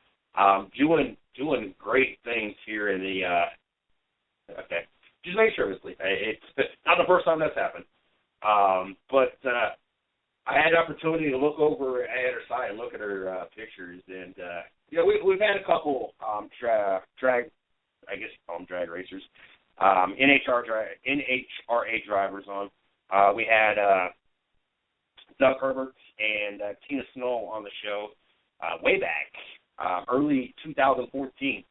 Doing great things here in the okay. Just make sure it's not the first time that's happened. But I had the opportunity to look over at her site and look at her pictures, and we've had a couple drag, I guess you call them drag racers, NHRA drivers on. We had Doug Herbert and Tina Snow on the show way back, early 2014.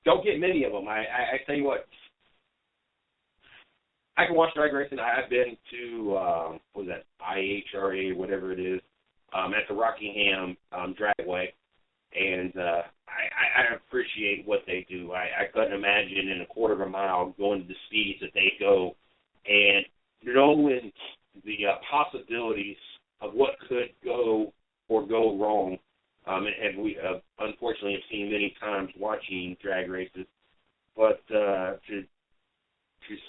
Don't get many of them. I tell you what, I can watch drag racing. I've been to, what was that, IHRA, whatever it is, at the Rockingham Dragway, and I appreciate what they do. I couldn't imagine in a quarter of a mile going to the speeds that they go, and knowing the possibilities of what could go or go wrong. And we unfortunately have seen many times watching drag races, but to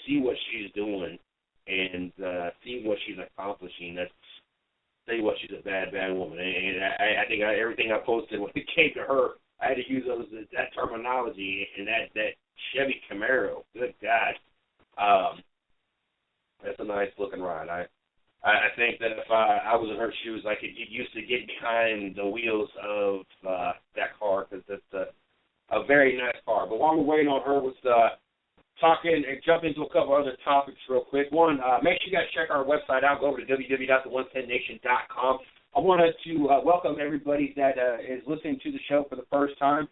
see what she's doing and see what she's accomplishing, tell you what, she's a bad woman. And I think everything I posted when it came to her, I had to use that terminology and that Chevy Camaro. Good God, that's a nice looking ride. I think that if I was in her shoes, I could get used to getting behind the wheels of that car, because it's a very nice car. But while we're waiting on her, let's talking and jump into a couple other topics real quick. One, make sure you guys check our website out. Go over to www.the110nation.com. I wanted to welcome everybody that is listening to the show for the first time.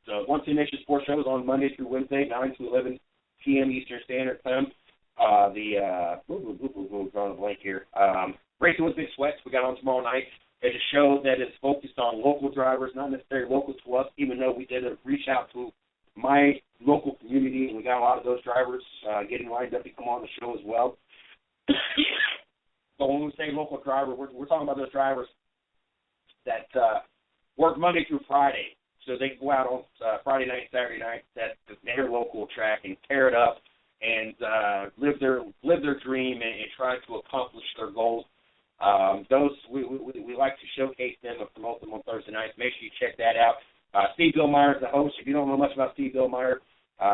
The 110 Nation Sports Show is on Monday through Wednesday, 9 to 11 p.m. Eastern Standard Time. Drawing a blank here. Racing with Big Sweats, we got on tomorrow night. It's a show that is focused on local drivers, not necessarily local to us, even though we did reach out to my local community, and we got a lot of those drivers getting lined up to come on the show as well. But when we say local driver, we're talking about those drivers that work Monday through Friday. So they go out on Friday night, Saturday night at their local track and tear it up and live their dream and try to accomplish their goals. Those we like to showcase them and promote them on Thursday nights. Make sure you check that out. Steve Billmeyer is the host. If you don't know much about Steve Billmeyer,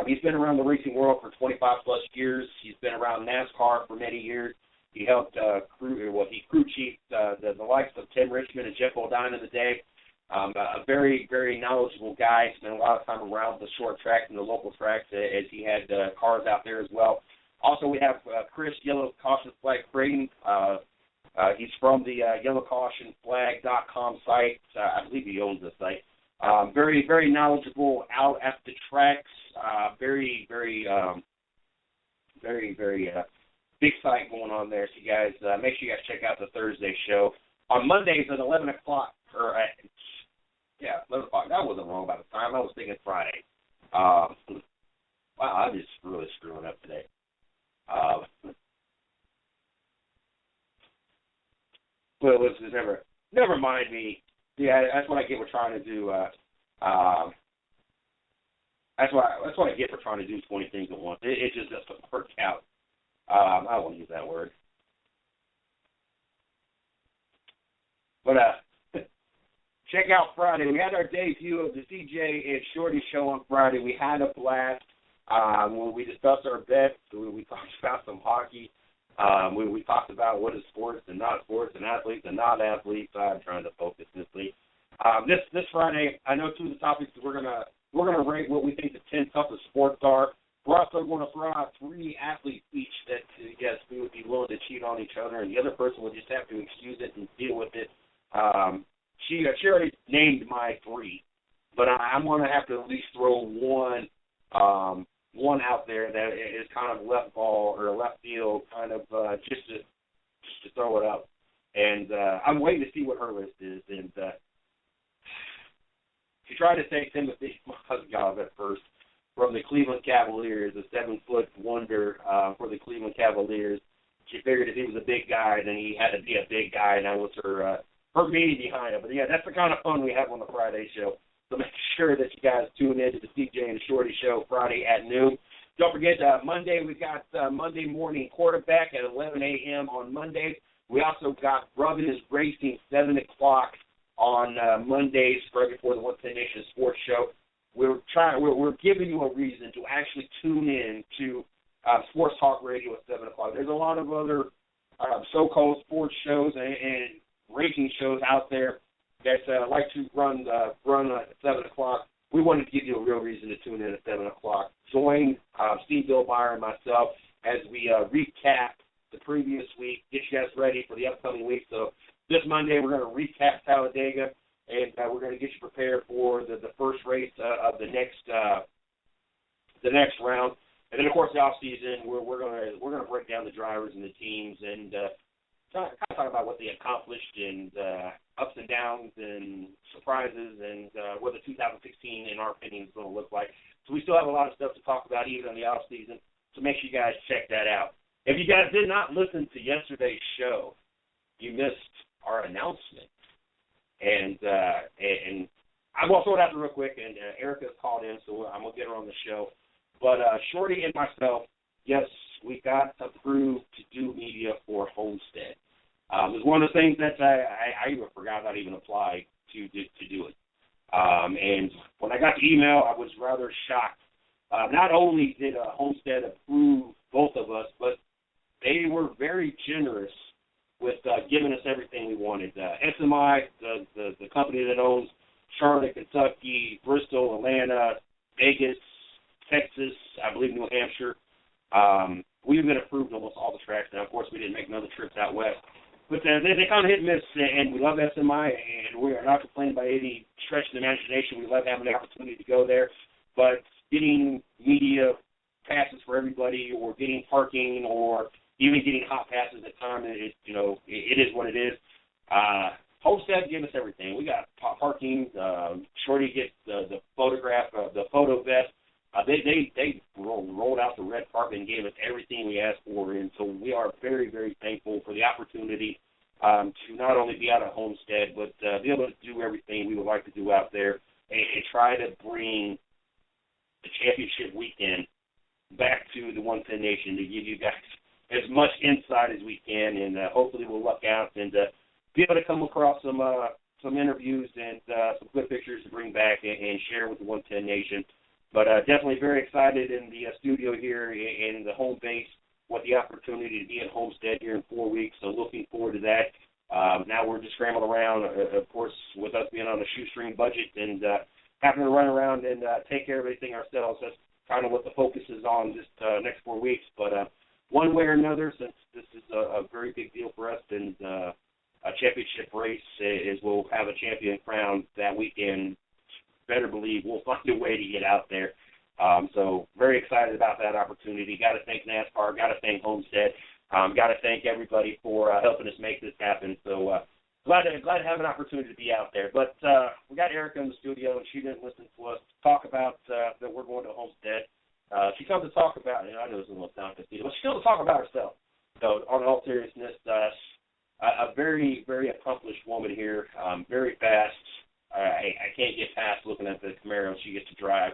he's been around the racing world for 25 plus years. He's been around NASCAR for many years. He helped he crew chiefed the likes of Tim Richmond and Jeff Bodine in the day. A very, very knowledgeable guy. Spent a lot of time around the short tracks and the local tracks as he had cars out there as well. Also, we have Chris Yellow Caution Flag Creighton. He's from the yellowcautionflag.com site. I believe he owns the site. Very, very knowledgeable out at the tracks. Very, very big site going on there. So you guys, make sure you guys check out the Thursday show. On Mondays at 11 o'clock, 11 o'clock. That wasn't wrong by the time. I was thinking Friday. Wow, I'm just really screwing up today. Well, listen, never mind me. Yeah, that's what I get for trying to do. That's what I get for trying to do 20 things at once. It just doesn't work out. I won't use that word. But check out Friday. We had our debut of the CJ and Shorty show on Friday. We had a blast. When we discussed our bets, we talked about some hockey. We talked about what is sports and not sports, and athletes and not athletes. I'm trying to focus this week. This Friday, I know two of the topics we're gonna rate what we think the 10 toughest sports are. We're also going to throw out 3 athletes each that yes we would be willing to cheat on each other, and the other person would just have to excuse it and deal with it. She already named my 3, but I'm going to have to at least throw one out there that is kind of left ball or left field, kind of just to throw it up. And I'm waiting to see what her list is. And she tried to take Timothy Mozgov at first from the Cleveland Cavaliers, a 7-foot wonder for the Cleveland Cavaliers. She figured if he was a big guy, then he had to be a big guy, and that was her meaning behind it. But, yeah, that's the kind of fun we have on the Friday show. So make sure that you guys tune in to the CJ and Shorty Show Friday at noon. Don't forget, Monday we got Monday morning quarterback at 11 a.m. on Monday. We also got Rubbin is Racing 7 o'clock on Mondays right before the 110 Nation Sports Show. We're giving you a reason to actually tune in to Sports Talk Radio at 7 o'clock. There's a lot of other so-called sports shows and racing shows out there that like to run at 7 o'clock. We wanted to give you a real reason to tune in at 7 o'clock. Join Steve Billmeyer and myself as we recap the previous week, get you guys ready for the upcoming week. So this Monday we're going to recap Talladega, and we're going to get you prepared for the first race of the next round. And then, of course, the off season, we're going to break down the drivers and the teams and kind of talk about what they accomplished and ups and downs and surprises and what the 2016, in our opinion, is going to look like. So we still have a lot of stuff to talk about even in the off season. So make sure you guys check that out. If you guys did not listen to yesterday's show, you missed our announcement. And I'm going to throw it out there real quick, and Erica's called in, so I'm going to get her on the show. But Shorty and myself, yes, we got approved to do media for Homestead. It was one of the things that I even forgot I'd even applied to do it. And when I got the email, I was rather shocked. Not only did Homestead approve both of us, but they were very generous with giving us everything we wanted. SMI, the company that owns Charlotte, Kentucky, Bristol, Atlanta, Vegas, Texas, I believe New Hampshire. We've been approved almost all the tracks now. Of course, we didn't make none of the trips out west. But they kind of hit and miss, and we love SMI, and we are not complaining by any stretch of the imagination. We love having the opportunity to go there. But getting media passes for everybody, or getting parking, or even getting hot passes at times, it is what it is. Homestead gave us everything. We got parking. Shorty gets the photograph, the photo vest. They rolled out the red carpet and gave us everything we asked for, and so we are very, very thankful for the opportunity to not only be out at Homestead, but be able to do everything we would like to do out there and try to bring the championship weekend back to the 110 Nation to give you guys as much insight as we can, and hopefully we'll luck out and be able to come across some interviews and some good pictures to bring back and share with the 110 Nation. But definitely very excited in the studio here in the home base with the opportunity to be at Homestead here in 4 weeks. So looking forward to that. Now we're just scrambling around, of course, with us being on a shoestring budget and having to run around and take care of everything ourselves. That's kind of what the focus is on this next 4 weeks. But one way or another, since this is a very big deal for us and a championship race, is we'll have a champion crowned that weekend. Better believe we'll find a way to get out there. So very excited about that opportunity. Got to thank NASCAR. Got to thank Homestead. Got to thank everybody for helping us make this happen. So glad to have an opportunity to be out there. But we got Erica in the studio, and she didn't listen to us talk about that we're going to Homestead. She comes to talk about it. I know it's a little sound confusing, but she comes to talk about herself. So on all seriousness, a very, very accomplished woman here, very fast. I can't get past looking at the Camaro she gets to drive.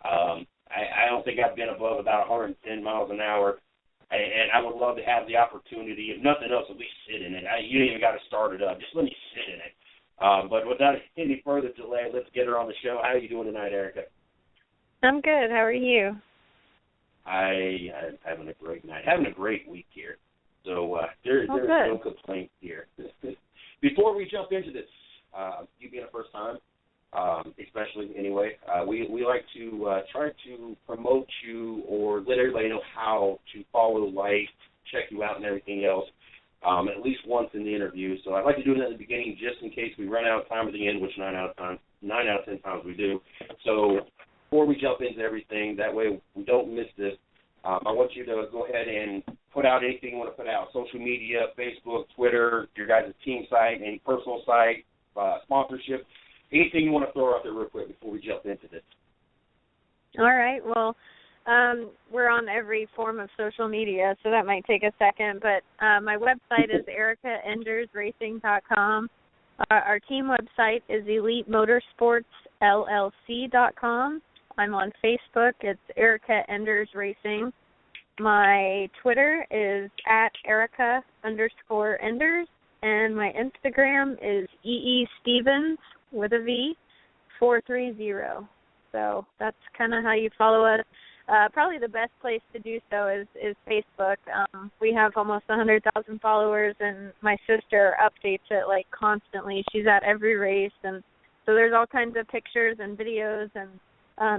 I don't think I've been above about 110 miles an hour, and I would love to have the opportunity, if nothing else, at least sit in it. You ain't even got to start it up. Just let me sit in it. But without any further delay, let's get her on the show. How are you doing tonight, Erica? I'm good. How are you? I'm having a great night. Having a great week here. So there's no complaint here. Before we jump into this, you being a first time, especially anyway, we like to try to promote you or let everybody know how to follow, like, check you out and everything else, at least once in the interview. So I'd like to do that at the beginning just in case we run out of time at the end, which 9 out of 10 times we do. So before we jump into everything, that way we don't miss this, I want you to go ahead and put out anything you want to put out, social media, Facebook, Twitter, your guys' team site, any personal site, sponsorship, anything you want to throw out there real quick before we jump into this. All right. Well, we're on every form of social media, so that might take a second. But my website is ericaendersracing.com. Our team website is EliteMotorsportsLLC.com. I'm on Facebook. It's Erica Enders Racing. My Twitter is @Erica_Enders, and my Instagram is EEStevens with a V 430. So that's kind of how you follow us. Probably the best place to do so is Facebook. We have almost 100,000 followers, and my sister updates it like constantly. She's at every race, and so there's all kinds of pictures and videos, and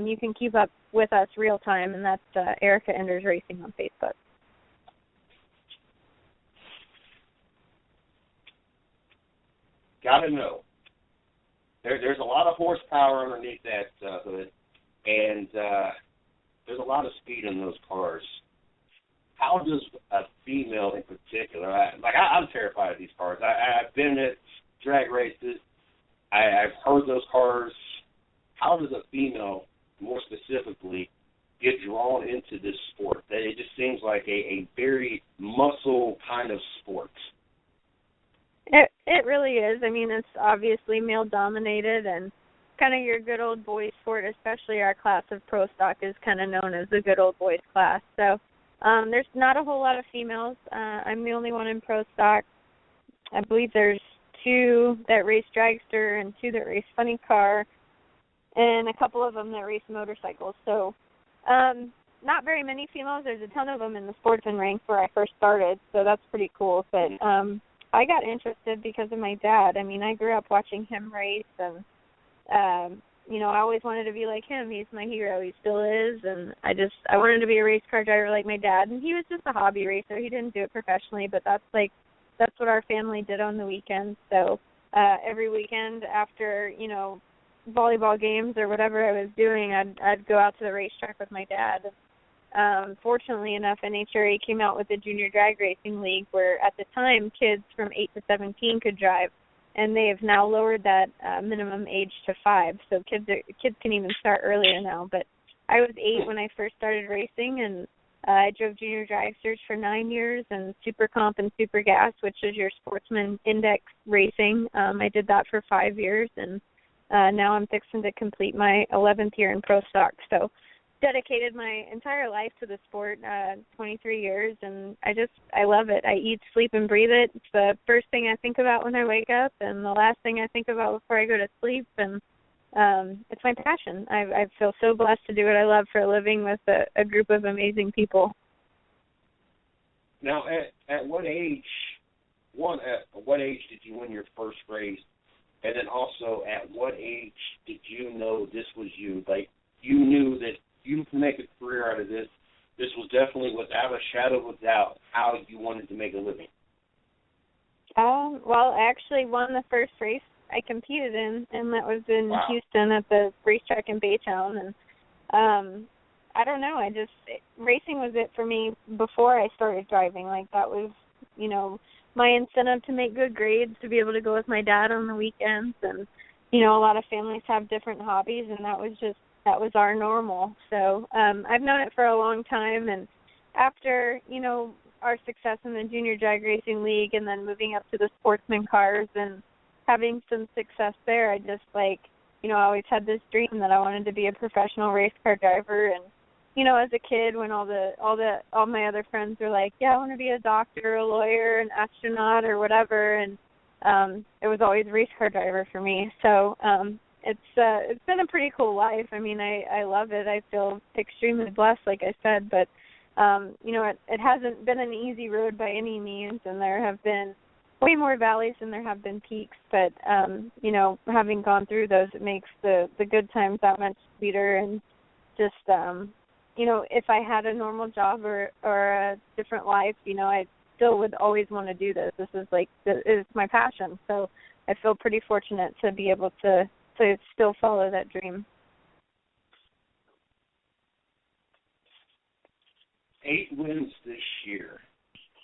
you can keep up with us real time, and that's Erica Enders Racing on Facebook. Gotta know. There's a lot of horsepower underneath that hood, and there's a lot of speed in those cars. How does a female in particular, I'm terrified of these cars. I've been at drag races. I've heard those cars. How does a female, more specifically, get drawn into this sport? It just seems like a very muscle kind of sport. It really is. I mean, it's obviously male-dominated and kind of your good old boys sport, especially our class of Pro Stock is kind of known as the good old boys class. So there's not a whole lot of females. I'm the only one in Pro Stock. I believe there's 2 that race dragster and 2 that race funny car, and a couple of them that race motorcycles. So not very many females. There's a ton of them in the sportsman rank where I first started, so that's pretty cool. But I got interested because of my dad. I mean, I grew up watching him race, and I always wanted to be like him. He's my hero. He still is, and I wanted to be a race car driver like my dad. And he was just a hobby racer. He didn't do it professionally, but that's what our family did on the weekends. So every weekend after volleyball games or whatever I was doing, I'd go out to the racetrack with my dad. Fortunately enough, NHRA came out with the Junior Drag Racing League, where at the time kids from 8 to 17 could drive, and they have now lowered that minimum age to 5. So kids can even start earlier now. But I was 8 when I first started racing, and I drove Junior Dragsters for 9 years, and Super Comp and Super Gas, which is your sportsman index racing. I did that for 5 years, and now I'm fixing to complete my 11th year in Pro Stock. So dedicated my entire life to the sport, 23 years, and I love it. I eat, sleep, and breathe it. It's the first thing I think about when I wake up, and the last thing I think about before I go to sleep, and it's my passion. I feel so blessed to do what I love for a living with a group of amazing people. Now, at what age did you win your first race? And then also, at what age did you know this was you? Like, you knew that you can make a career out of this. This was definitely, without a shadow of a doubt, how you wanted to make a living. Well, I actually won the first race I competed in, and that was in Houston at the racetrack in Baytown. And I don't know, racing was it for me before I started driving. Like, that was, my incentive to make good grades, to be able to go with my dad on the weekends. And, a lot of families have different hobbies, and that was our normal. So I've known it for a long time, and after, our success in the Junior Drag Racing League and then moving up to the sportsman cars and having some success there, I just I always had this dream that I wanted to be a professional race car driver. And, as a kid, when all my other friends were like, yeah, I want to be a doctor, a lawyer, an astronaut, or whatever, and it was always race car driver for me. So it's been a pretty cool life. I mean, I love it. I feel extremely blessed, like I said, but it hasn't been an easy road by any means, and there have been way more valleys than there have been peaks. But having gone through those, it makes the good times that much sweeter. And just if I had a normal job or a different life, I still would always want to do this. This is my passion. So I feel pretty fortunate to be able to still follow that dream. 8 wins this year.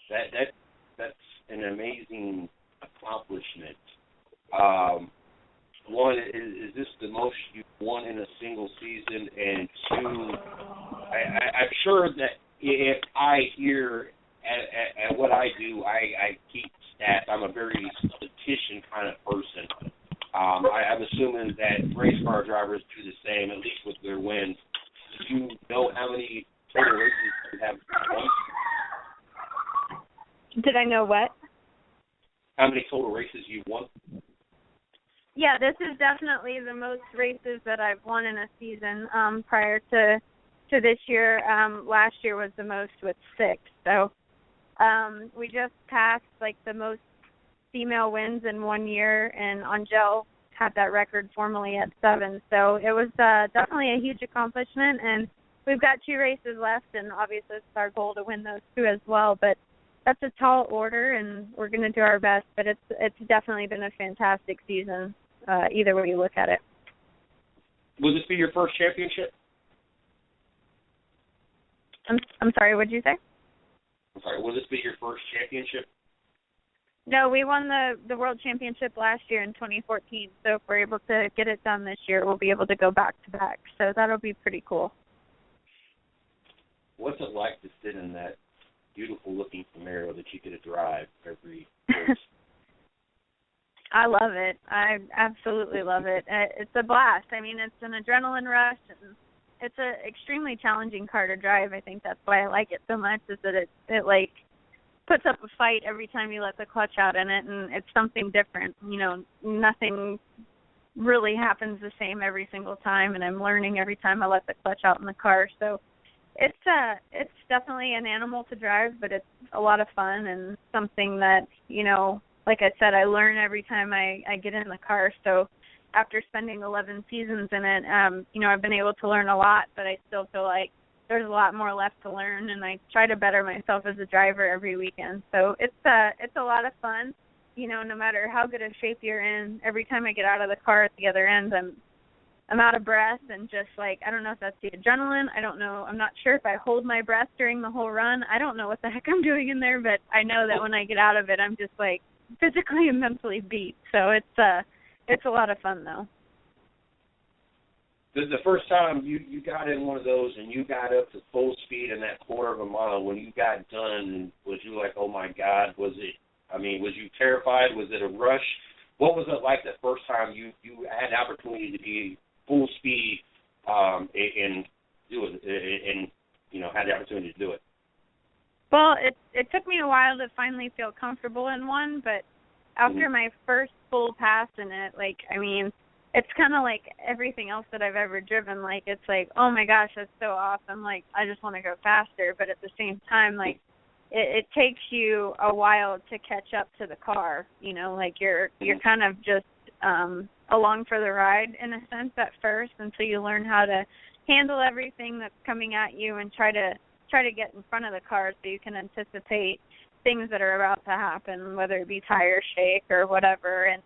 That's an amazing accomplishment. One, is this the most you've won in a single season? And 2, I'm sure that if I hear at what I do, I keep stats. I'm a very competition kind of person. I'm assuming that race car drivers do the same, at least with their wins. Do you know how many total races you have won? Did I know what? How many total races you've won? Yeah, this is definitely the most races that I've won in a season. Prior to this year, last year was the most with 6. So we just passed like the most female wins in 1 year, and Angel had that record formally at 7. So it was definitely a huge accomplishment, and we've got 2 races left, and obviously it's our goal to win those 2 as well. But that's a tall order, and we're going to do our best. But it's definitely been a fantastic season, either way you look at it. Will this be your first championship? I'm sorry, what did you say? I'm sorry, will this be your first championship? No, we won the World Championship last year in 2014. So if we're able to get it done this year, we'll be able to go back to back. So that'll be pretty cool. What's it like to sit in that beautiful-looking Camaro that you get to drive every race? I love it. I absolutely love it. It's a blast. I mean, it's an adrenaline rush, and it's an extremely challenging car to drive. I think that's why I like it so much, is that it like puts up a fight every time you let the clutch out in it, and it's something different. You know, nothing really happens the same every single time, and I'm learning every time I let the clutch out in the car. So it's definitely an animal to drive, but it's a lot of fun and something that, you know, like I said, I learn every time I get in the car. So after spending 11 seasons in it, you know, I've been able to learn a lot, but I still feel like there's a lot more left to learn, and I try to better myself as a driver every weekend. So it's a lot of fun, you know, no matter how good a shape you're in. Every time I get out of the car at the other end, I'm out of breath, and just like, I don't know if that's the adrenaline. I don't know. I'm not sure if I hold my breath during the whole run. I don't know what the heck I'm doing in there, but I know that when I get out of it, I'm just like physically and mentally beat. So it's a lot of fun though. The first time you got in one of those and you got up to full speed in that quarter of a mile, when you got done, was you like, oh my God, was you terrified? Was it a rush? What was it like the first time you had the opportunity to be full speed and do it, and, you know, had the opportunity to do it? Well, it took me a while to finally feel comfortable in one, but after my first full pass in it, like, I mean, it's kind of like everything else that I've ever driven. Like, it's like, oh my gosh, that's so awesome. Like, I just want to go faster. But at the same time, like, it takes you a while to catch up to the car. You know, like you're kind of just along for the ride in a sense at first until you learn how to handle everything that's coming at you and try to get in front of the car so you can anticipate things that are about to happen, whether it be tire shake or whatever. And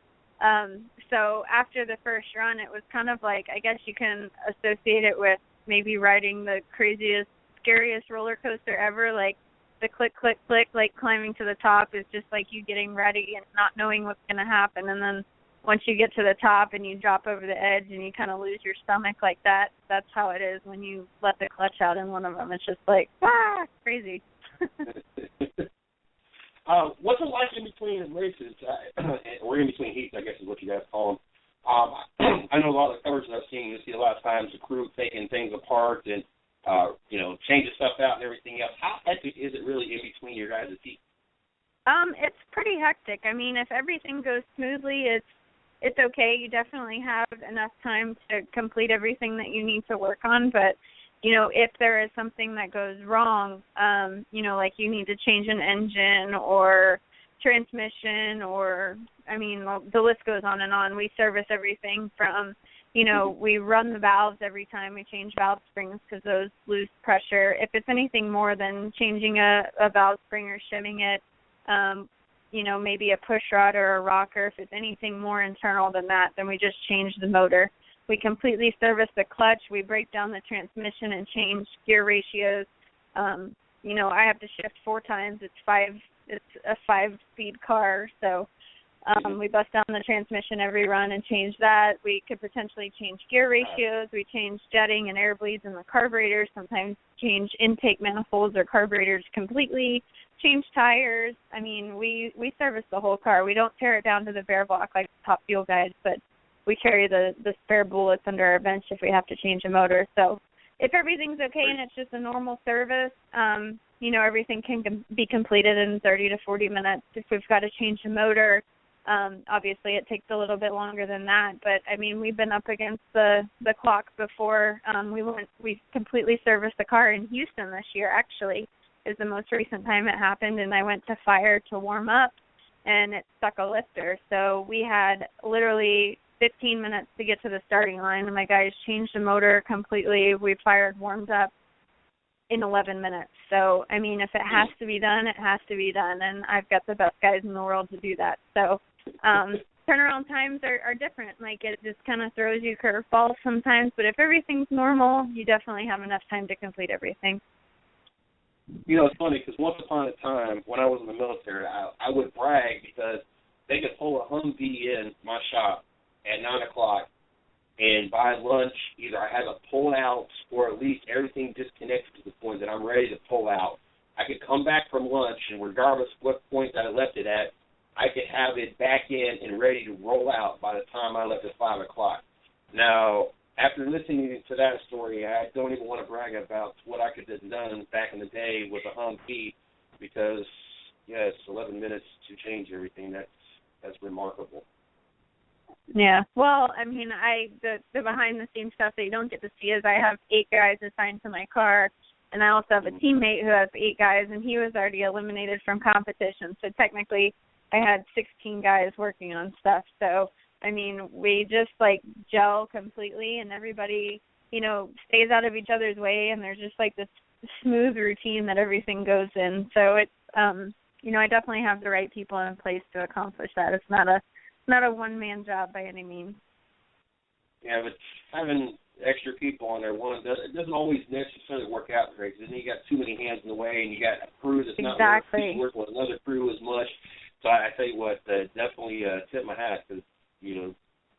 so after the first run, it was kind of like, I guess you can associate it with maybe riding the craziest, scariest roller coaster ever. Like the click, click, click, like climbing to the top is just like you getting ready and not knowing what's going to happen. And then once you get to the top and you drop over the edge and you kind of lose your stomach like that, that's how it is when you let the clutch out in one of them. It's just like, crazy. What's it like in between races, or in between heats, I guess is what you guys call them? I know a lot of the coverage that I've seen, you see a lot of times the crew taking things apart and, you know, changing stuff out and everything else. How hectic is it really in between your guys' heats? It's pretty hectic. I mean, if everything goes smoothly, it's okay. You definitely have enough time to complete everything that you need to work on, but you know, if there is something that goes wrong, you know, like you need to change an engine or transmission or, I mean, the list goes on and on. We service everything from, you know, we run the valves every time we change valve springs because those lose pressure. If it's anything more than changing a valve spring or shimming it, you know, maybe a push rod or a rocker, if it's anything more internal than that, then we just change the motor. We completely service the clutch. We break down the transmission and change gear ratios. You know, I have to shift 4 times. It's a 5-speed car, so we bust down the transmission every run and change that. We could potentially change gear ratios. We change jetting and air bleeds in the carburetors. Sometimes change intake manifolds or carburetors completely. change tires. I mean, we service the whole car. We don't tear it down to the bare block like Top Fuel guides, but we carry the spare bullets under our bench if we have to change a motor. So if everything's okay and it's just a normal service, you know, everything can be completed in 30 to 40 minutes. If we've got to change a motor, obviously it takes a little bit longer than that. But, I mean, we've been up against the clock before. We completely serviced the car in Houston this year, actually, is the most recent time it happened, and I went to fire to warm up, and it stuck a lifter. So we had literally 15 minutes to get to the starting line, and my guys changed the motor completely. We fired, warmed up in 11 minutes. So, I mean, if it has to be done, it has to be done, and I've got the best guys in the world to do that. So turnaround times are different. Like, it just kind of throws you curveballs sometimes, but if everything's normal, you definitely have enough time to complete everything. You know, it's funny because once upon a time when I was in the military, I would brag because they could pull a Humvee in my shop at 9 o'clock, and by lunch, either I had to pull out or at least everything disconnected to the point that I'm ready to pull out. I could come back from lunch, and regardless of what point that I left it at, I could have it back in and ready to roll out by the time I left at 5 o'clock. Now, after listening to that story, I don't even want to brag about what I could have done back in the day with a Humvee because, yes, 11 minutes to change everything, that's remarkable. Yeah. Well, I mean, the behind-the-scenes stuff that you don't get to see is I have 8 guys assigned to my car, and I also have a teammate who has 8 guys, and he was already eliminated from competition. So technically I had 16 guys working on stuff. So, I mean, we just, like, gel completely, and everybody, you know, stays out of each other's way, and there's just, like, this smooth routine that everything goes in. So it's, you know, I definitely have the right people in place to accomplish that. It's not a one-man job by any means. Yeah, but having extra people on there, it doesn't always necessarily work out great because then you got too many hands in the way, and you got a crew that's not working with another crew as much. So I tell you what, definitely tip my hat because, you know,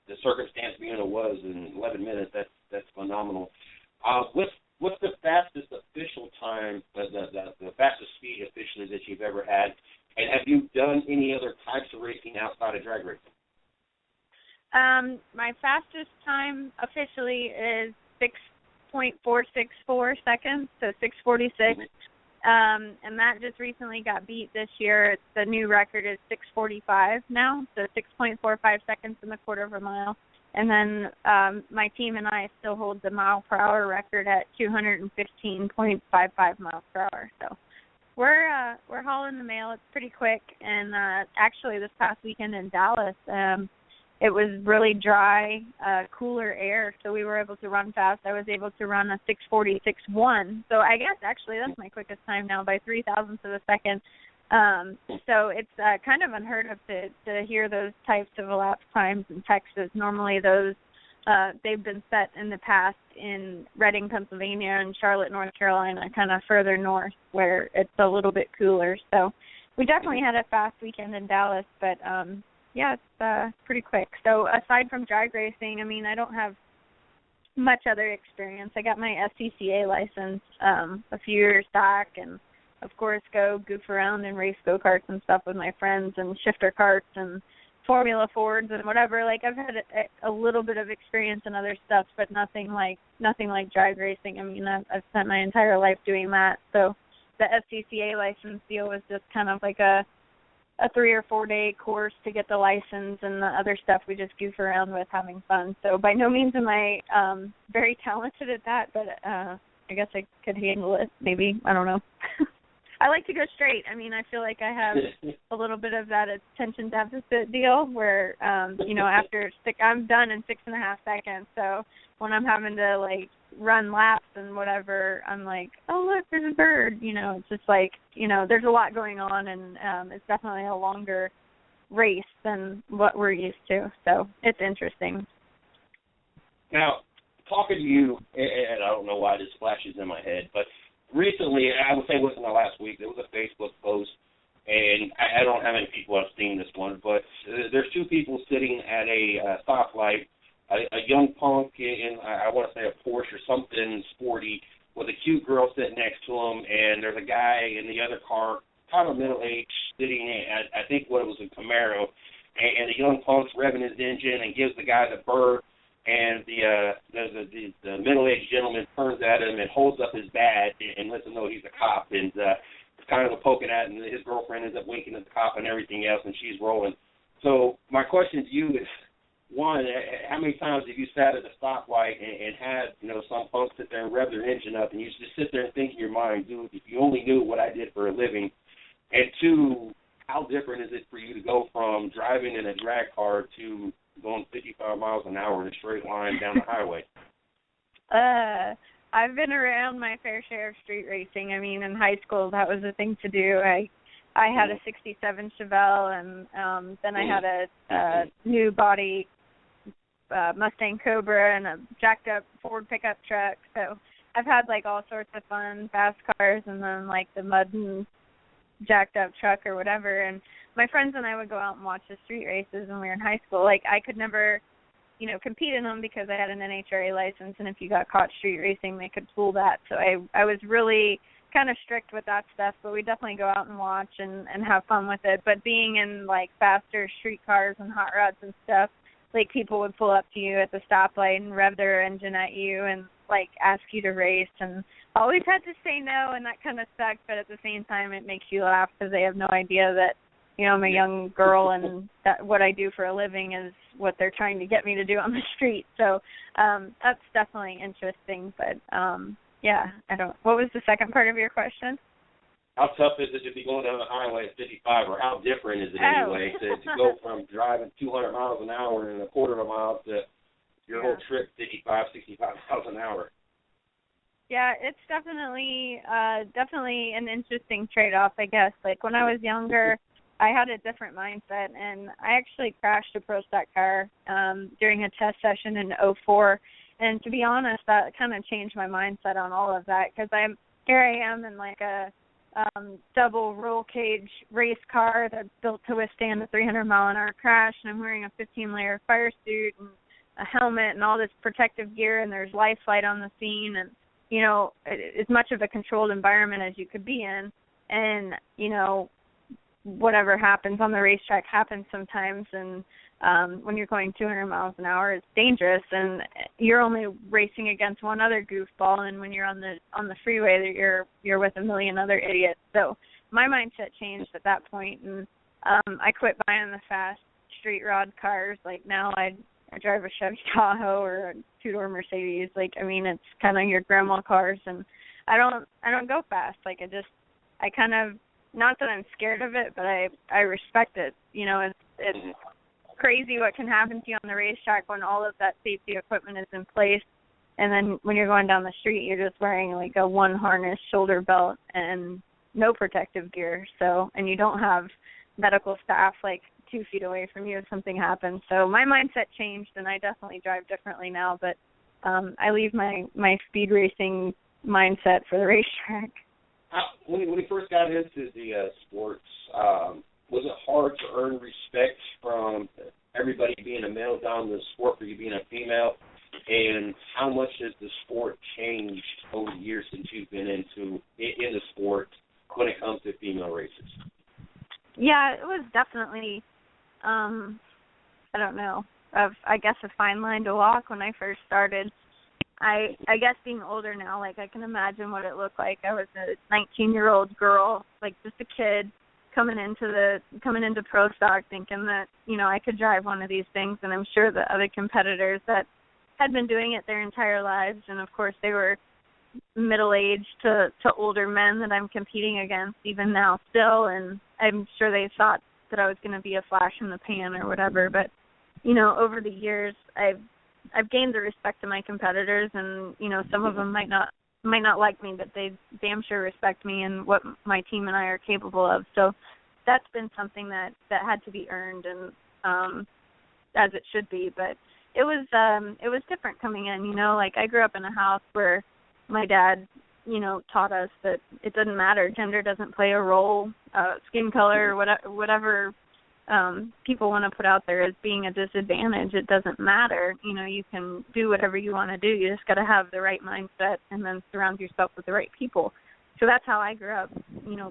the circumstance being it was in 11 minutes, that's phenomenal. What's the fastest official time, the fastest speed officially that you've ever had? And have you done any other types of racing outside of drag racing? My fastest time officially is 6.464 seconds, so 6:46. And that just recently got beat this year. The new record is 6:45 now, so 6.45 seconds in the quarter of a mile. And then my team and I still hold the mile-per-hour record at 215.55 miles per hour. So we're hauling the mail. It's pretty quick. And actually, this past weekend in Dallas, it was really dry, cooler air, so we were able to run fast. I was able to run a 6:46.1. So I guess actually that's my quickest time now by 0.003 of a second. So it's kind of unheard of to hear those types of elapsed times in Texas. Normally those they've been set in the past in Reading, Pennsylvania, and Charlotte, North Carolina, kind of further north where it's a little bit cooler. So we definitely had a fast weekend in Dallas, but yeah, it's pretty quick. So aside from drag racing, I mean, I don't have much other experience. I got my SCCA license a few years back, and of course go goof around and race go-karts and stuff with my friends and shifter karts and Formula Fords and whatever. Like, I've had a little bit of experience in other stuff, but nothing like drag racing. I mean, I've spent my entire life doing that. So the SCCA license deal was just kind of like a 3 or 4 day course to get the license, and the other stuff we just goof around with, having fun. So by no means am I very talented at that, but I guess I could handle it, maybe. I don't know. I like to go straight. I mean, I feel like I have a little bit of that attention deficit deal where, you know, I'm done in 6.5 seconds. So when I'm having to, like, run laps and whatever, I'm like, oh, look, there's a bird. You know, it's just like, you know, there's a lot going on, and it's definitely a longer race than what we're used to. So it's interesting. Now, talking to you, and I don't know why this flashes in my head, but recently, I would say within the last week, there was a Facebook post, and I don't have any people have seen this one, but there's 2 people sitting at a stoplight, a young punk in, I want to say a Porsche or something sporty, with a cute girl sitting next to him, and there's a guy in the other car kind of middle-aged, sitting at, I think what it was a Camaro, and the young punk's revving his engine and gives the guy the bird, and the middle-aged gentleman turns at him and holds up his badge and lets him know he's a cop, and it's kind of a poking at him, and his girlfriend ends up winking at the cop and everything else, and she's rolling. So my question to you is, one, how many times have you sat at a stoplight and had, some folks sit there and rev their engine up, and you just sit there and think in your mind, dude, if you only knew what I did for a living. And two, how different is it for you to go from driving in a drag car to going 55 miles an hour in a straight line down the highway? I've been around my fair share of street racing. I mean, in high school, that was the thing to do. I had a 67 Chevelle, and then I had a new body Mustang Cobra and a jacked up Ford pickup truck. So I've had all sorts of fun fast cars, and then the mud and jacked up truck or whatever. And my friends and I would go out and watch the street races when we were in high school. I could never, compete in them because I had an NHRA license, and if you got caught street racing, they could pull that. So I was really kind of strict with that stuff, but we definitely go out and watch and have fun with it. But being in faster street cars and hot rods and stuff, people would pull up to you at the stoplight and rev their engine at you and ask you to race, and always had to say no, and that kind of sucked. But at the same time, it makes you laugh because they have no idea that I'm a young girl and that what I do for a living is what they're trying to get me to do on the street. So that's definitely interesting. But yeah, what was the second part of your question? How tough is it to be going down the highway at 55, or how different is it anyway to go from driving 200 miles an hour in a quarter of a mile to your whole trip 55, 65 miles an hour? Yeah, it's definitely an interesting trade-off, I guess. When I was younger, I had a different mindset, and I actually crashed a Pro Stock car during a test session in 2004. And to be honest, that kind of changed my mindset on all of that, because here I am in a double roll cage race car that's built to withstand a 300-mile-an-hour crash, and I'm wearing a 15-layer fire suit and a helmet and all this protective gear, and there's life flight on the scene, and as much of a controlled environment as you could be in, and whatever happens on the racetrack happens sometimes, and when you're going 200 miles an hour, it's dangerous, and you're only racing against one other goofball, and when you're on the freeway, you're with a million other idiots. So my mindset changed at that point, and I quit buying the fast street rod cars. Now I drive a Chevy Tahoe or a two-door Mercedes. It's kind of your grandma cars, and I don't go fast. I kind of, not that I'm scared of it, but I respect it. It's crazy what can happen to you on the racetrack when all of that safety equipment is in place, and then when you're going down the street, you're just wearing a one harness shoulder belt and no protective gear. So, and you don't have medical staff 2 feet away from you if something happens. So my mindset changed, and I definitely drive differently now, but I leave my speed racing mindset for the racetrack. When you first got into the sports, was it hard to earn respect from everybody being a male down the sport for you being a female? And how much has the sport changed over the years since you've been in the sport when it comes to female races? Yeah, it was definitely, I don't know, I guess a fine line to walk when I first started. I guess being older now, I can imagine what it looked like. I was a 19-year-old girl, just a kid, coming into Pro Stock thinking that, I could drive one of these things, and I'm sure the other competitors that had been doing it their entire lives, and of course they were middle-aged to older men that I'm competing against even now still, and I'm sure they thought that I was going to be a flash in the pan or whatever. But over the years I've gained the respect of my competitors, and some of them might not like me, but they damn sure respect me and what my team and I are capable of. So that's been something that had to be earned, and as it should be. But it was different coming in. I grew up in a house where my dad taught us that it doesn't matter, gender doesn't play a role, skin color, whatever people want to put out there as being a disadvantage, it doesn't matter. You can do whatever you want to do. You just got to have the right mindset and then surround yourself with the right people. So that's how I grew up,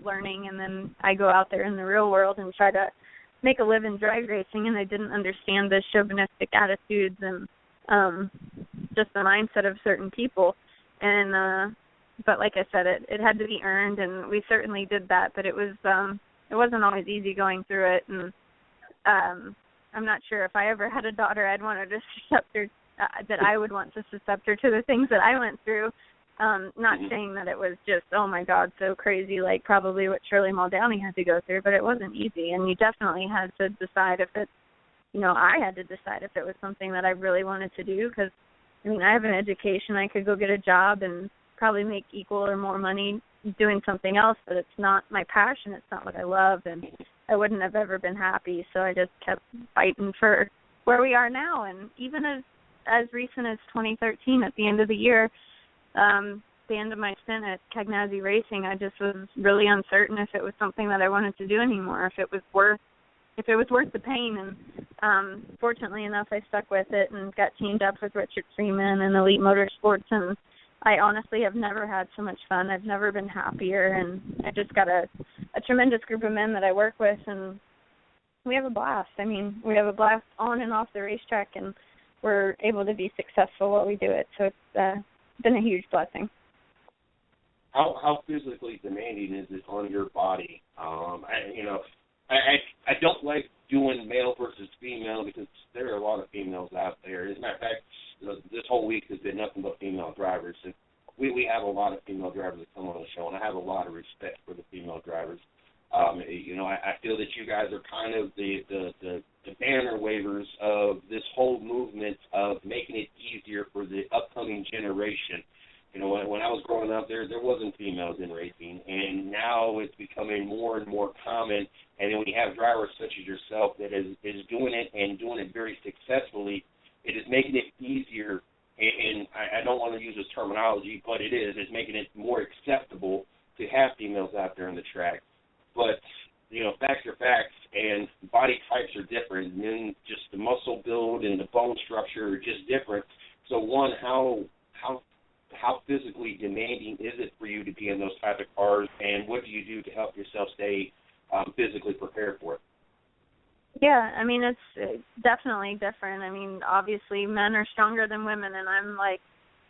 learning, and then I go out there in the real world and try to make a living drag racing, and I didn't understand the chauvinistic attitudes and just the mindset of certain people. And but like I said, it had to be earned, and we certainly did that, but it wasn't always easy going through it. And I'm not sure if I ever had a daughter I'd want her to suscept her, that I would want to suscept her to the things that I went through. Not saying that it was just, oh my God, so crazy, like probably what Shirley Muldowney had to go through, but it wasn't easy, and you definitely had to decide if it, I had to decide if it was something that I really wanted to do, because, I have an education, I could go get a job and probably make equal or more money doing something else, but it's not my passion, it's not what I love, and I wouldn't have ever been happy, so I just kept fighting for where we are now. And even as recent as 2013, at the end of the year, the end of my stint at Cagnazzi Racing, I just was really uncertain if it was something that I wanted to do anymore, if it was worth the pain. And fortunately enough, I stuck with it and got teamed up with Richard Freeman and Elite Motorsports, and I honestly have never had so much fun. I've never been happier, and I just got a tremendous group of men that I work with, and we have a blast. We have a blast on and off the racetrack, and we're able to be successful while we do it. So it's been a huge blessing. How physically demanding is it on your body? I don't like doing male versus female because there are a lot of females out there. As a matter of fact, this whole week has been nothing but female drivers, and we have a lot of female drivers that come on the show, and I have a lot of respect for the female drivers. I feel that you guys are kind of the banner wavers of this whole movement of making it easier for the upcoming generation. When I was growing up, there wasn't females in racing, and now it's becoming more and more common. And then when you have drivers such as yourself that is doing it and doing it very successfully, it is making it easier. And I don't want to use this terminology, but it is. It's making it more acceptable to have females out there on the track. But facts are facts, and body types are different, and then just the muscle build and the bone structure are just different. So one, how physically demanding is it for you to be in those type of cars, and what do you do to help yourself stay physically prepared for it? Yeah, it's definitely different. Obviously men are stronger than women, and I'm like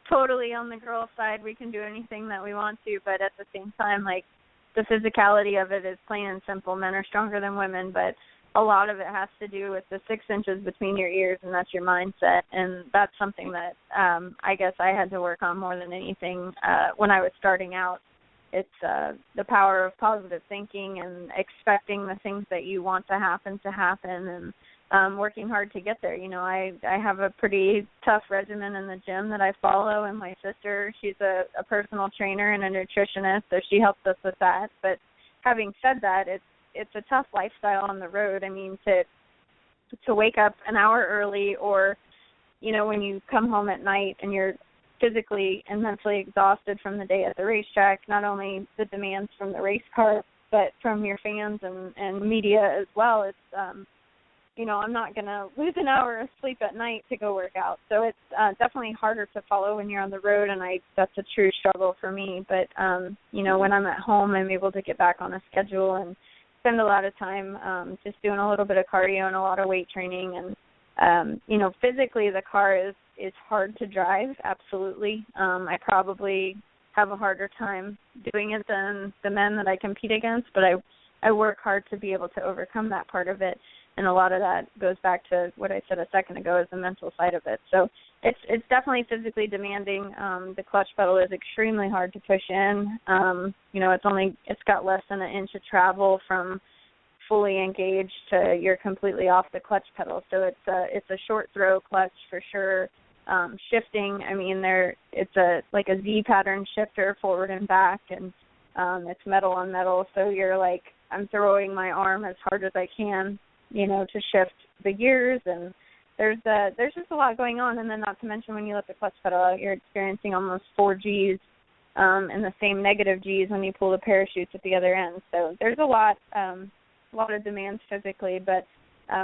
totally on the girl side. We can do anything that we want to, but at the same time, like, the physicality of it is plain and simple. Men are stronger than women, but a lot of it has to do with the 6 inches between your ears, and that's your mindset. And that's something that I guess I had to work on more than anything when I was starting out. It's the power of positive thinking and expecting the things that you want to happen, and working hard to get there. I have a pretty tough regimen in the gym that I follow, and my sister, she's a personal trainer and a nutritionist, so she helps us with that. But having said that, it's a tough lifestyle on the road. To wake up an hour early, or, when you come home at night and you're physically and mentally exhausted from the day at the racetrack, not only the demands from the race car, but from your fans and media as well. It's, I'm not going to lose an hour of sleep at night to go work out. So it's definitely harder to follow when you're on the road, and that's a true struggle for me. But, when I'm at home, I'm able to get back on a schedule and spend a lot of time just doing a little bit of cardio and a lot of weight training. And, physically the car is hard to drive, absolutely. I probably have a harder time doing it than the men that I compete against, but I work hard to be able to overcome that part of it. And a lot of that goes back to what I said a second ago, is the mental side of it. So it's definitely physically demanding. The clutch pedal is extremely hard to push in. It's got less than an inch of travel from fully engaged to you're completely off the clutch pedal. So it's a short throw clutch for sure. Shifting, it's a Z pattern shifter forward and back, and it's metal on metal. So you're like, I'm throwing my arm as hard as I can, to shift the gears, and there's just a lot going on. And then not to mention, when you let the clutch pedal out, you're experiencing almost 4 Gs and the same negative Gs when you pull the parachutes at the other end. So there's a lot of demands physically, but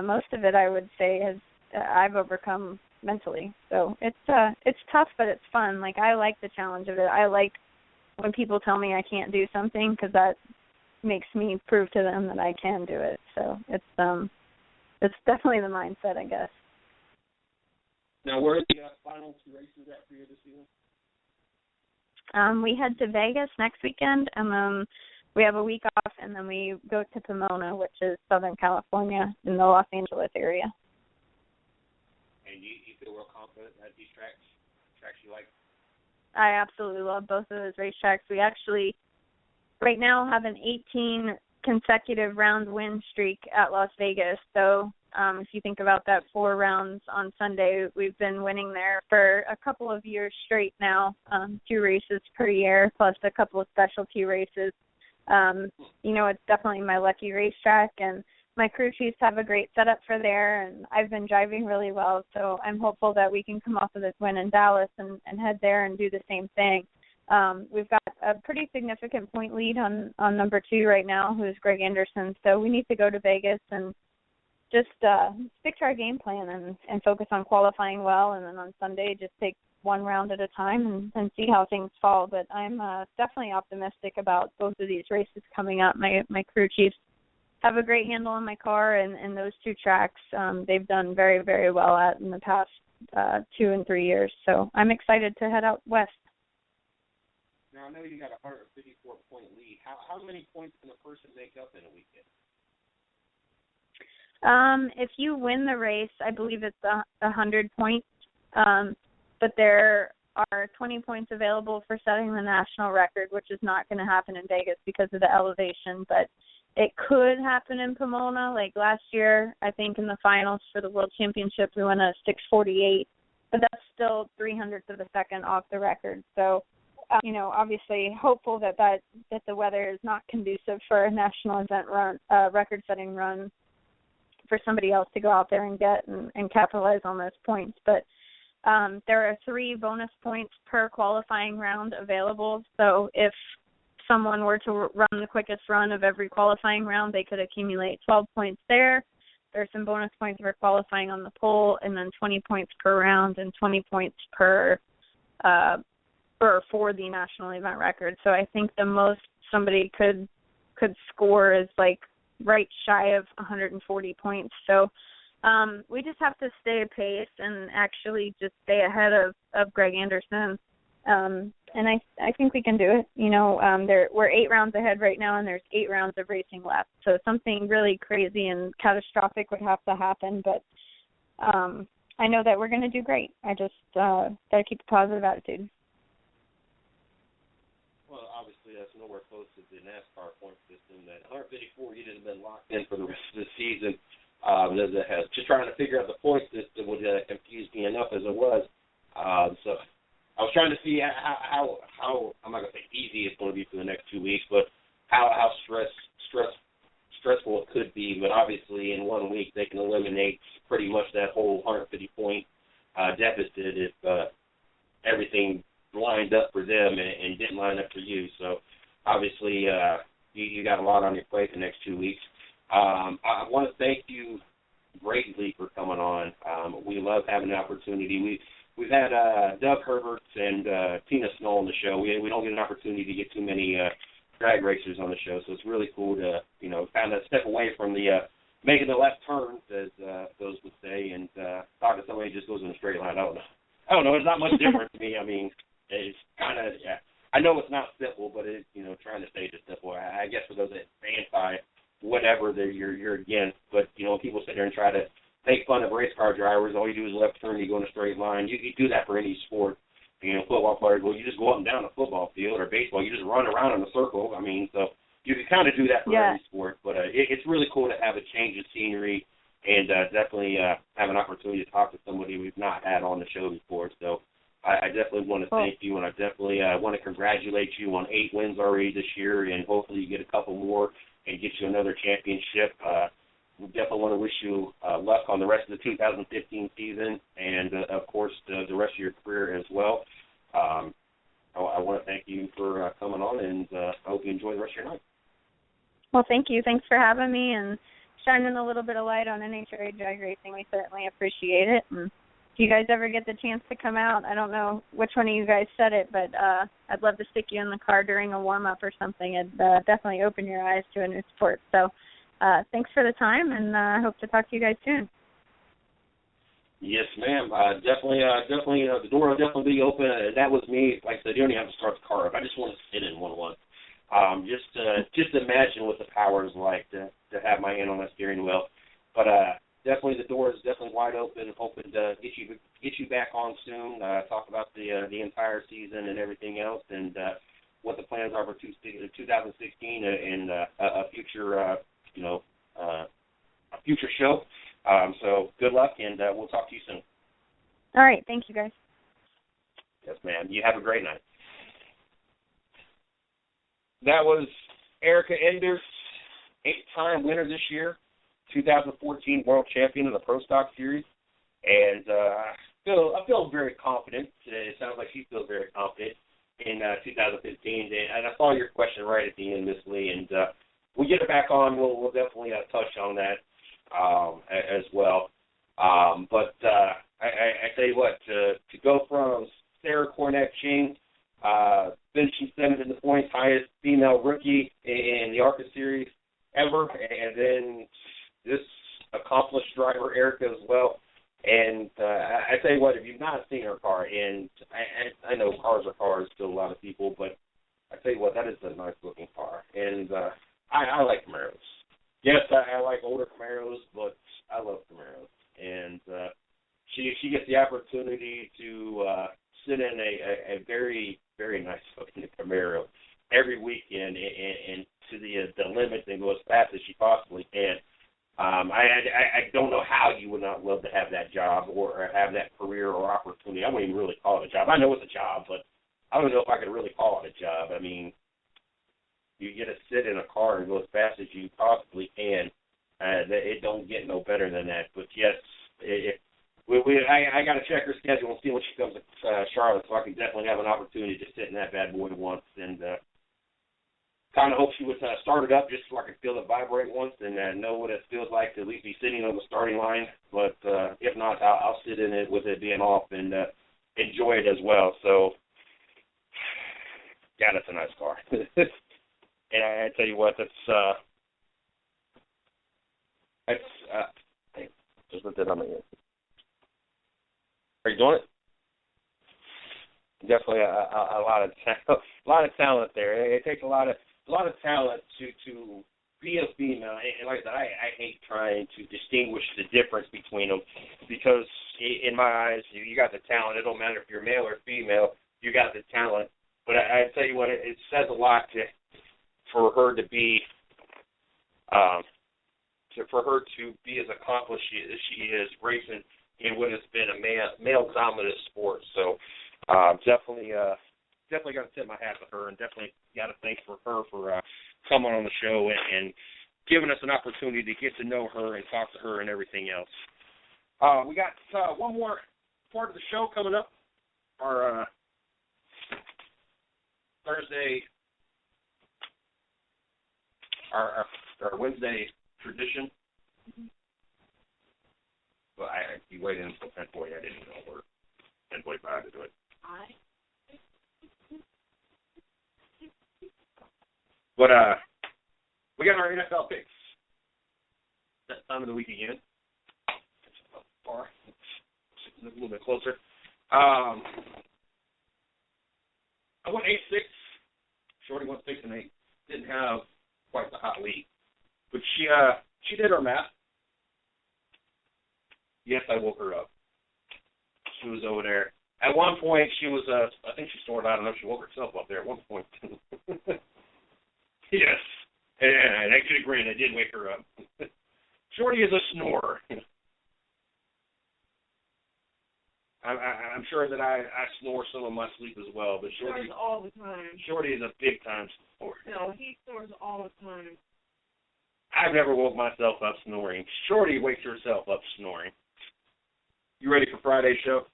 most of it, I would say, I've overcome mentally. So it's tough, but it's fun. Like, I like the challenge of it. I like when people tell me I can't do something, because that makes me prove to them that I can do it. So it's definitely the mindset, I guess. Now, where are the final 2 races at for you this season? We head to Vegas next weekend, and then we have a week off, and then we go to Pomona, which is Southern California in the Los Angeles area. And you feel real confident at these tracks you like? I absolutely love both of those racetracks. We actually, right now, have an 18 consecutive round win streak at Las Vegas. So if you think about that, 4 rounds on Sunday, we've been winning there for a couple of years straight now, 2 races per year, plus a couple of specialty races. It's definitely my lucky racetrack, and my crew chiefs have a great setup for there, and I've been driving really well, so I'm hopeful that we can come off of this win in Dallas and head there and do the same thing. We've got a pretty significant point lead on number 2 right now, who is Greg Anderson, so we need to go to Vegas and just stick to our game plan and focus on qualifying well, and then on Sunday just take 1 round at a time and see how things fall. But I'm definitely optimistic about both of these races coming up. My crew chiefs have a great handle on my car, and those 2 tracks they've done very, very well at in the past 2 and 3 years. So I'm excited to head out west. Now, I know you got a 154-point lead. How many points can a person make up in a weekend? If you win the race, I believe it's 100 points, but there are 20 points available for setting the national record, which is not going to happen in Vegas because of the elevation, but it could happen in Pomona. Like last year, I think in the finals for the World Championship, we went a 6:48, but that's still 300ths of a second off the record. So, obviously hopeful that the weather is not conducive for a national event run, record-setting run for somebody else to go out there and get and capitalize on those points. But there are 3 bonus points per qualifying round available. So if someone were to run the quickest run of every qualifying round, they could accumulate 12 points there. There's some bonus points for qualifying on the pole, and then 20 points per round and 20 points for the national event record. So I think the most somebody could score is like right shy of 140 points. So we just have to stay pace and actually just stay ahead of Greg Anderson. And I think we can do it. We're 8 rounds ahead right now, and there's 8 rounds of racing left. So something really crazy and catastrophic would have to happen. But I know that we're going to do great. I just got to keep a positive attitude. Well, obviously, that's nowhere close to the NASCAR point system. That 154, you'd have been locked in for the rest of the season. Just trying to figure out the point system would confuse me enough as it was. So I was trying to see how I'm not going to say easy it's going to be for the next 2 weeks, but how stressful it could be. But obviously, in 1 week, they can eliminate pretty much that whole 150-point deficit if everything lined up for them and didn't line up for you. So obviously, you got a lot on your plate the next 2 weeks. I want to thank you greatly for coming on. We love having the opportunity. We've had Doug Herbert and Tina Snow on the show. We don't get an opportunity to get too many drag racers on the show, so it's really cool to kind of step away from the making the left turns, as those would say, and talk to somebody who just goes in a straight line. I don't know. It's not much different to me. I mean, it's kind of I know it's not simple, but it's trying to stay just simple. I guess for those that anti whatever that you're against, but when people sit there and try to make fun of race car drivers, all you do is left turn, you go in a straight line. You do that for any sport. Football players, well, you just go up and down a football field, or baseball, you just run around in a circle. I mean, so you can kind of do that for every sport, but it's really cool to have a change of scenery and definitely have an opportunity to talk to somebody we've not had on the show before. So I definitely want to thank you, and I definitely want to congratulate you on 8 wins already this year, and hopefully you get a couple more and get you another championship. We definitely want to wish you luck on the rest of the 2015 season and, of course, the rest of your career as well. I want to thank you for coming on, and I hope you enjoy the rest of your night. Well, thank you. Thanks for having me and shining a little bit of light on NHRA drag racing. We certainly appreciate it. And you guys ever get the chance to come out, I don't know which one of you guys said it, but I'd love to stick you in the car during a warm-up or something. It'd definitely open your eyes to a new sport. So thanks for the time, and I hope to talk to you guys soon. Yes, ma'am. Definitely. The door will definitely be open. That was me. Like I said, you don't even have to start the car up. I just want to sit in one. Just imagine what the power is like to have my hand on that steering wheel. But definitely, the door is definitely wide open. Hoping to get you back on soon. Talk about the entire season and everything else, and what the plans are for 2016 and a future a future show. So good luck, and we'll talk to you soon. All right. Thank you, guys. Yes, ma'am. You have a great night. That was Erica Enders, 8-time winner this year, 2014 world champion of the Pro Stock Series. And I feel very confident. It sounds like she feels very confident in 2015. And I saw your question right at the end, Miss Lee. And we get it back on. We'll definitely touch on that as well. But I tell you what, to go from Sarah Cornett-Ching, finishing 7th in the points, highest female rookie in the ARCA series ever, and then this accomplished driver, Erica, as well. And I tell you what, if you've not seen her car, and I know cars are cars to a lot of people, but I tell you what, that is a nice-looking car. And I like Camaros. Yes, I like older Camaros, but I love Camaros. And she gets the opportunity to sit in a very, very nice looking Camaro every weekend and to the limit and go as fast as she possibly can. I don't know how you would not love to have that job or have that career or opportunity. I wouldn't even really call it a job. I know it's a job, but I don't know if I could really call it a job. I mean, you get to sit in a car and go as fast as you possibly can. It don't get no better than that. But yes, I got to check her schedule and see when she comes to Charlotte, so I can definitely have an opportunity to sit in that bad boy once, and kind of hope she would start it up just so I can feel it vibrate once and know what it feels like to at least be sitting on the starting line. But if not, I'll sit in it with it being off and enjoy it as well. So, yeah, that's a nice car. And I tell you what, just put that on my ear. Are you doing it? Definitely a lot of talent there. It takes a lot of talent to be a female. And like I said, I hate trying to distinguish the difference between them because in my eyes, you got the talent. It don't matter if you're male or female. You got the talent. But I tell you what, it says a lot for her to be as accomplished as she is racing in what has been a male-dominant sport. So definitely got to tip my hat to her, and definitely got to thank her for coming on the show and giving us an opportunity to get to know her and talk to her and everything else. We got one more part of the show coming up, our Thursday, our Wednesday tradition. But I be waiting until 10:40. I didn't know we're 10:45 to do it. But we got our NFL picks. That time of the week again. Far. A little bit closer. I went 8-6. Shorty went 6-8. Didn't have quite the hot week, but she did her math. Yes, I woke her up. She was over there. At one point, she was, I think she snored. I don't know if she woke herself up there at one point. Yes. And I could agree, I did wake her up. Shorty is a snorer. I'm sure that I snore some of my sleep as well, but Shorty snores all the time. Shorty is a big-time snorer. No, he snores all the time. I've never woke myself up snoring. Shorty wakes herself up snoring. You ready for Friday's show?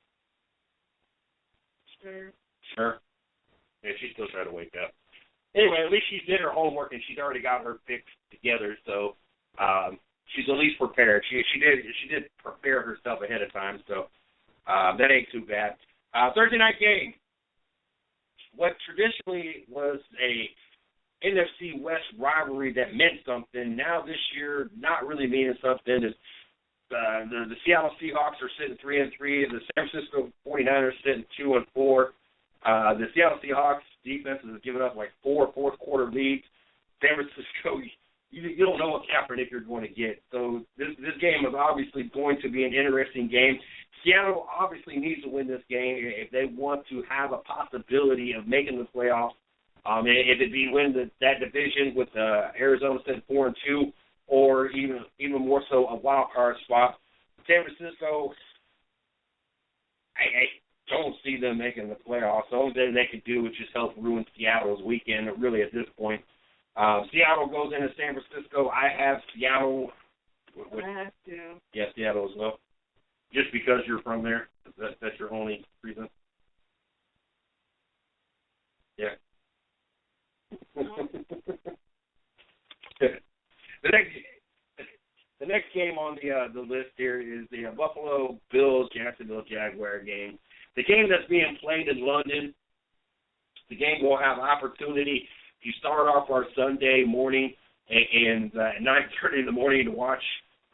Sure. Yeah, she's still trying to wake up. Anyway, at least she did her homework and she's already got her picks together, so she's at least prepared. She did prepare herself ahead of time, so That ain't too bad. Thursday night game. What traditionally was a NFC West rivalry that meant something, now this year not really meaning something. The Seattle Seahawks are sitting 3-3. The San Francisco 49ers sitting 2-4. The Seattle Seahawks defense has given up like 4 fourth-quarter leads. San Francisco, you don't know what Kaepernick you're going to get. So this game is obviously going to be an interesting game. Seattle obviously needs to win this game if they want to have a possibility of making the playoffs. If it be win that division with Arizona sitting 4-2, or even more so a wild card spot. San Francisco, I don't see them making the playoffs. The only thing they could do is just help ruin Seattle's weekend, really, at this point. Seattle goes into San Francisco. I have Seattle. I have to. Yeah, Seattle as well. Just because you're from there, that's your only reason. Yeah. The next game on the list here is the Buffalo Bills Jacksonville Jaguar game. The game that's being played in London. The game will have opportunity to start off our Sunday morning and at 9:30 in the morning to watch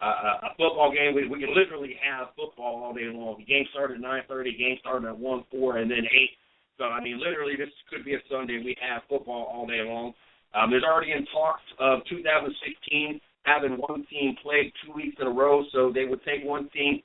a football game. We can literally have football all day long. The game started at 9:30. The game started at 1, 4, and then 8. So, I mean, literally, this could be a Sunday. We have football all day long. There's already in talks of 2016 having one team play 2 weeks in a row, so they would take one team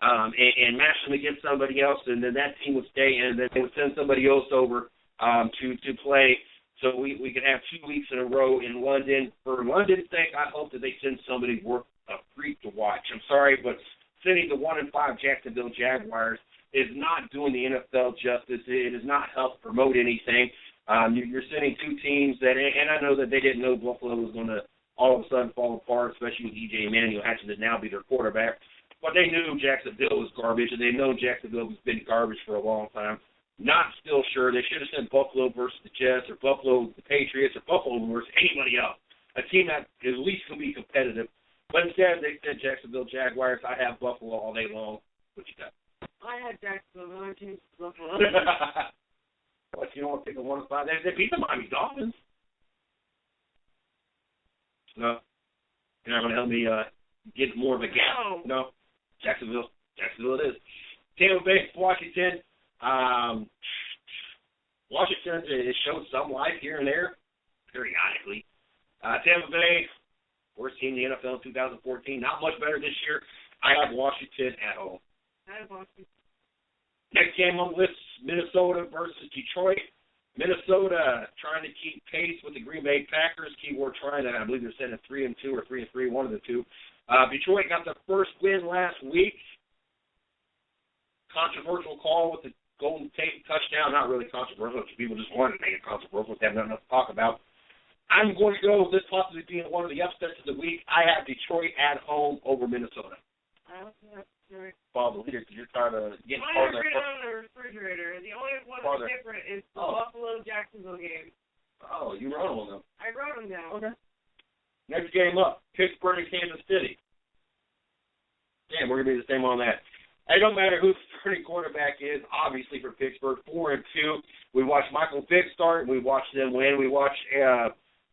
and match them against somebody else, and then that team would stay, and then they would send somebody else over to play. So we could have 2 weeks in a row in London. For London's sake, I hope that they send somebody worth a freak to watch. I'm sorry, but sending the 1-5 Jacksonville Jaguars is not doing the NFL justice. It has not helped promote anything. You're sending two teams that, and I know that they didn't know Buffalo was going to all of a sudden fall apart, especially with E.J. Manuel having to now be their quarterback. But they knew Jacksonville was garbage, and they know Jacksonville has been garbage for a long time. Not still sure. They should have sent Buffalo versus the Jets or Buffalo the Patriots or Buffalo versus anybody else, a team that at least can be competitive. But instead, they said Jacksonville Jaguars. I have Buffalo all day long. What you got? I had Jacksonville. I changed to Buffalo. What, you don't want to pick a 1-5? They beat the Miami Dolphins. No. You're not going to help me get more of a gap? No. Jacksonville. Jacksonville it is. Tampa Bay, Washington. Washington has showed some life here and there, periodically. Tampa Bay, worst team in the NFL in 2014. Not much better this year. I have Washington at home. I have Washington. Next game on the list, Minnesota versus Detroit. Minnesota trying to keep pace with the Green Bay Packers. Keyword trying to, I believe they're sitting at 3-2 or 3-3, one of the two. Detroit got the first win last week. Controversial call with the Golden Tate touchdown. Not really controversial. People just wanted to make it controversial. They have nothing to talk about. I'm going to go with this possibly being one of the upsets of the week. I have Detroit at home over Minnesota. I also have Detroit. Follow the leader because you're tired of getting I part of have that. it on the refrigerator. The only one that's different is the Buffalo-Jacksonville game. Oh, you wrote them. I wrote them down. Okay. Next game up, Pittsburgh and Kansas City. Damn, we're going to be the same on that. It don't matter who the starting quarterback is, obviously, for Pittsburgh, 4-2. We watched Michael Vick start. We watched them win. We watched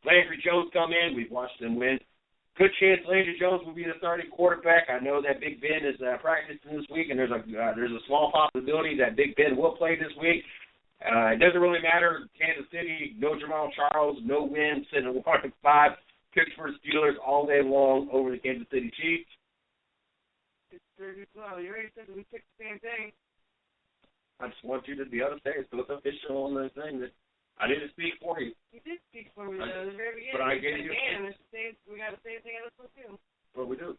Landry Jones come in. We've watched them win. Good chance Landry Jones will be the starting quarterback. I know that Big Ben is practicing this week, and there's a small possibility that Big Ben will play this week. It doesn't really matter. Kansas City, no Jamal Charles, no win, sitting at 1-5. Pittsburgh Steelers all day long over the Kansas City Chiefs. Pittsburgh as well. You already said we picked the same thing. I just want you to be able to say it, so it's official on the thing that I didn't speak for you. You did speak for me, though, at the very beginning. But I gave you we got the same thing on this one, too. What we do.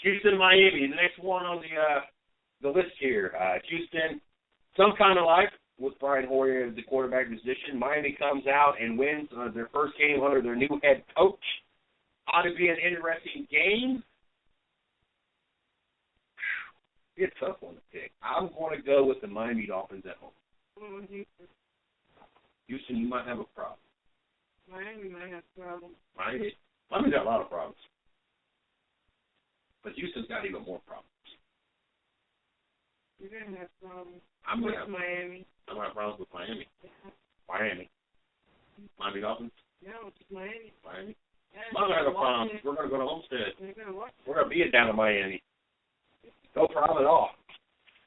Houston, Miami, the next one on the list here. Houston, some kind of life with Brian Hoyer as the quarterback position. Miami comes out and wins their first game under their new head coach. Ought to be an interesting game. It's a tough one to pick. I'm going to go with the Miami Dolphins at home. Houston, you might have a problem. Miami might have problems. Miami's got a lot of problems. But Houston's got even more problems. You're going to have problems. I'm going to have Miami. I'm going to have problems with Miami. Yeah. Miami Dolphins? No, it's Miami. Miami? Yeah, I'm going to have problems. We're going to go to Homestead. You're going to watch it. We're going to be it down in Miami. No problem at all.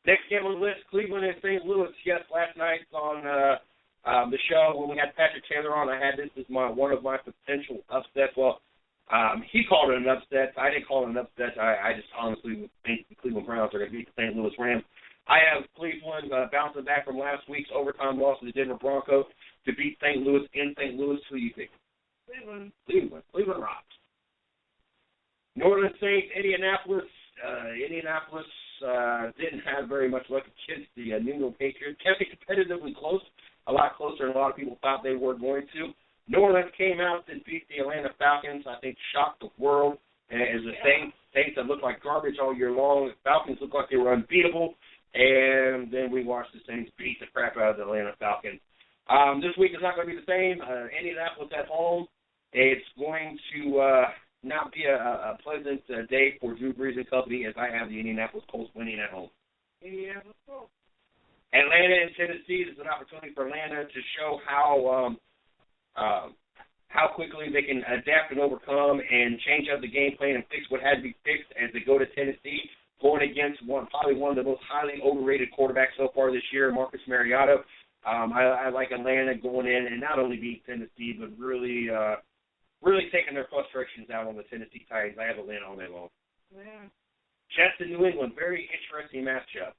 Next game on the list, Cleveland and St. Louis. Yes, last night on the show when we had Patrick Taylor on, I had this as one of my potential upsets. Well, he called it an upset. I didn't call it an upset. I just honestly think the Cleveland Browns are going to beat the St. Louis Rams. I have Cleveland bouncing back from last week's overtime loss to the Denver Broncos to beat St. Louis in St. Louis. Who do you think? Cleveland. Cleveland rocks. Northern Saints, Indianapolis. Indianapolis didn't have very much luck against the New England Patriots. Kept it competitively close, a lot closer than a lot of people thought they were going to. New Orleans came out and beat the Atlanta Falcons. I think shocked the world. As the Saints that looked like garbage all year long, the Falcons looked like they were unbeatable. And then we watched the Saints beat the crap out of the Atlanta Falcons. This week is not going to be the same. Indianapolis at home. It's going to not be a pleasant day for Drew Brees and company, as I have the Indianapolis Colts winning at home. Indianapolis Colts. Atlanta and Tennessee. This is an opportunity for Atlanta to show how quickly they can adapt and overcome and change up the game plan and fix what had to be fixed as they go to Tennessee, going against probably one of the most highly overrated quarterbacks so far this year, Marcus Mariota. I like Atlanta going in and not only beat Tennessee, but really taking their frustrations out on the Tennessee Titans. I have Atlanta all day long. Yeah. Jets and New England, very interesting matchup.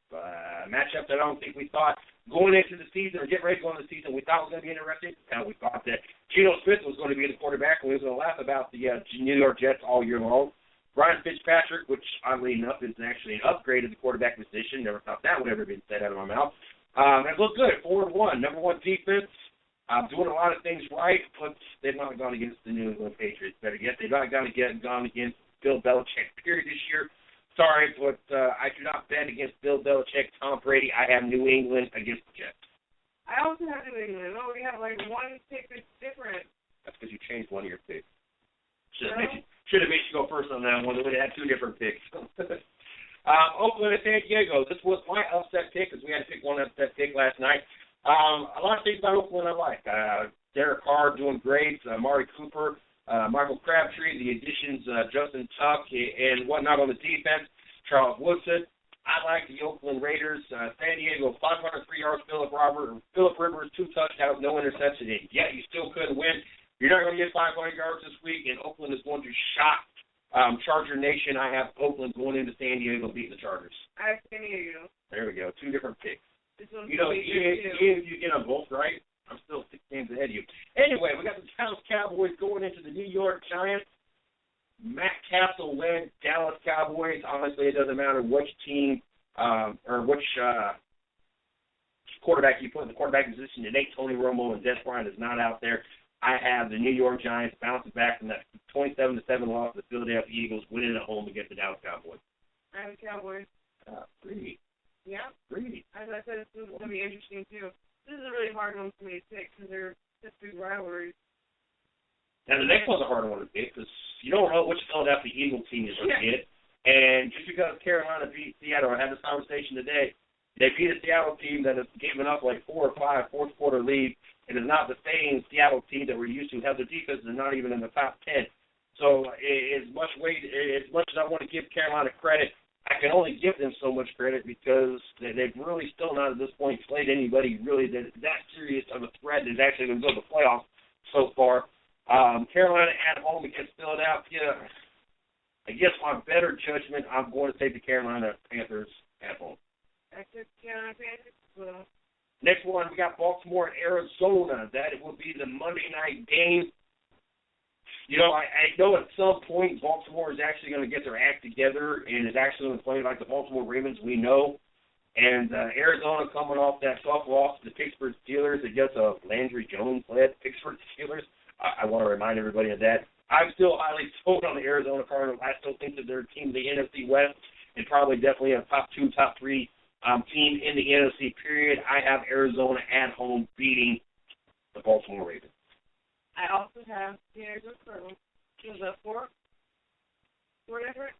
Matchup that I don't think we thought going into the season or getting ready to go into the season we thought was going to be interesting. We thought that Geno Smith was going to be the quarterback and we was going to laugh about the New York Jets all year long. Ryan Fitzpatrick, which oddly enough is actually an upgrade of the quarterback position. Never thought that would ever been said out of my mouth. It looked good, 4-1, number one defense. Doing a lot of things right, but they've not gone against the New England Patriots. Better yet, they've not gone against Bill Belichick, period, this year. Sorry, but I do not bet against Bill Belichick, Tom Brady. I have New England against the Jets. I also have New England. Oh, we have like one pick that's different. That's because you changed one of your picks. Should have made you go first on that one. We would have had two different picks. Oakland and San Diego. This was my upset pick because we had to pick one upset pick last night. A lot of things about Oakland I like. Derek Carr doing great. Amari Cooper, Michael Crabtree, the additions, Justin Tuck and whatnot on the defense. Charles Woodson. I like the Oakland Raiders. San Diego, 503 yards. Philip Rivers, 2 touchdowns, no interception. And yet you still couldn't win. You're not going to get 500 yards this week, and Oakland is going to shock Charger Nation. I have Oakland going into San Diego beating the Chargers. I have San Diego. There we go. 2 different picks. Even if you get them both right, I'm still 6 games ahead of you. Anyway, we got the Dallas Cowboys going into the New York Giants. Matt Castle led Dallas Cowboys. Honestly, it doesn't matter which team or which quarterback you put in the quarterback position. Today, Tony Romo and Des Bryant is not out there. I have the New York Giants bouncing back from that 27-7 loss to the Philadelphia Eagles, winning at home against the Dallas Cowboys. I have the Cowboys. Greedy. Yeah. Greedy. As I said, this is going to be interesting, too. This is a really hard one for me to pick because they're such big rivalries. Now, the next one's a hard one to pick because you don't know which Philadelphia Eagles team you're going to get. And just because Carolina beat Seattle, I had this conversation today, they beat a Seattle team that has given up like 4 or 5 fourth-quarter leads. It is not the same Seattle team that we're used to. Have their defense is not even in the top 10. So as much as I want to give Carolina credit, I can only give them so much credit because they've really still not at this point played anybody really that serious of a threat that is actually going to go to the playoffs so far. Carolina at home against Philadelphia. I guess my better judgment, I'm going to take the Carolina Panthers at home. I took Carolina Panthers as well. Next one, we got Baltimore and Arizona. That will be the Monday night game. You know, I know at some point Baltimore is actually going to get their act together and is actually going to play like the Baltimore Ravens we know. And Arizona coming off that tough loss to the Pittsburgh Steelers against a Landry Jones-led Pittsburgh Steelers. I want to remind everybody of that. I'm still highly sold on the Arizona Cardinals. I still think that they're a team in the NFC West and probably definitely a top 2, top 3 team in the NFC, period. I have Arizona at home beating the Baltimore Ravens. I also have the Arizona Cardinals. Was that 4? 4 different?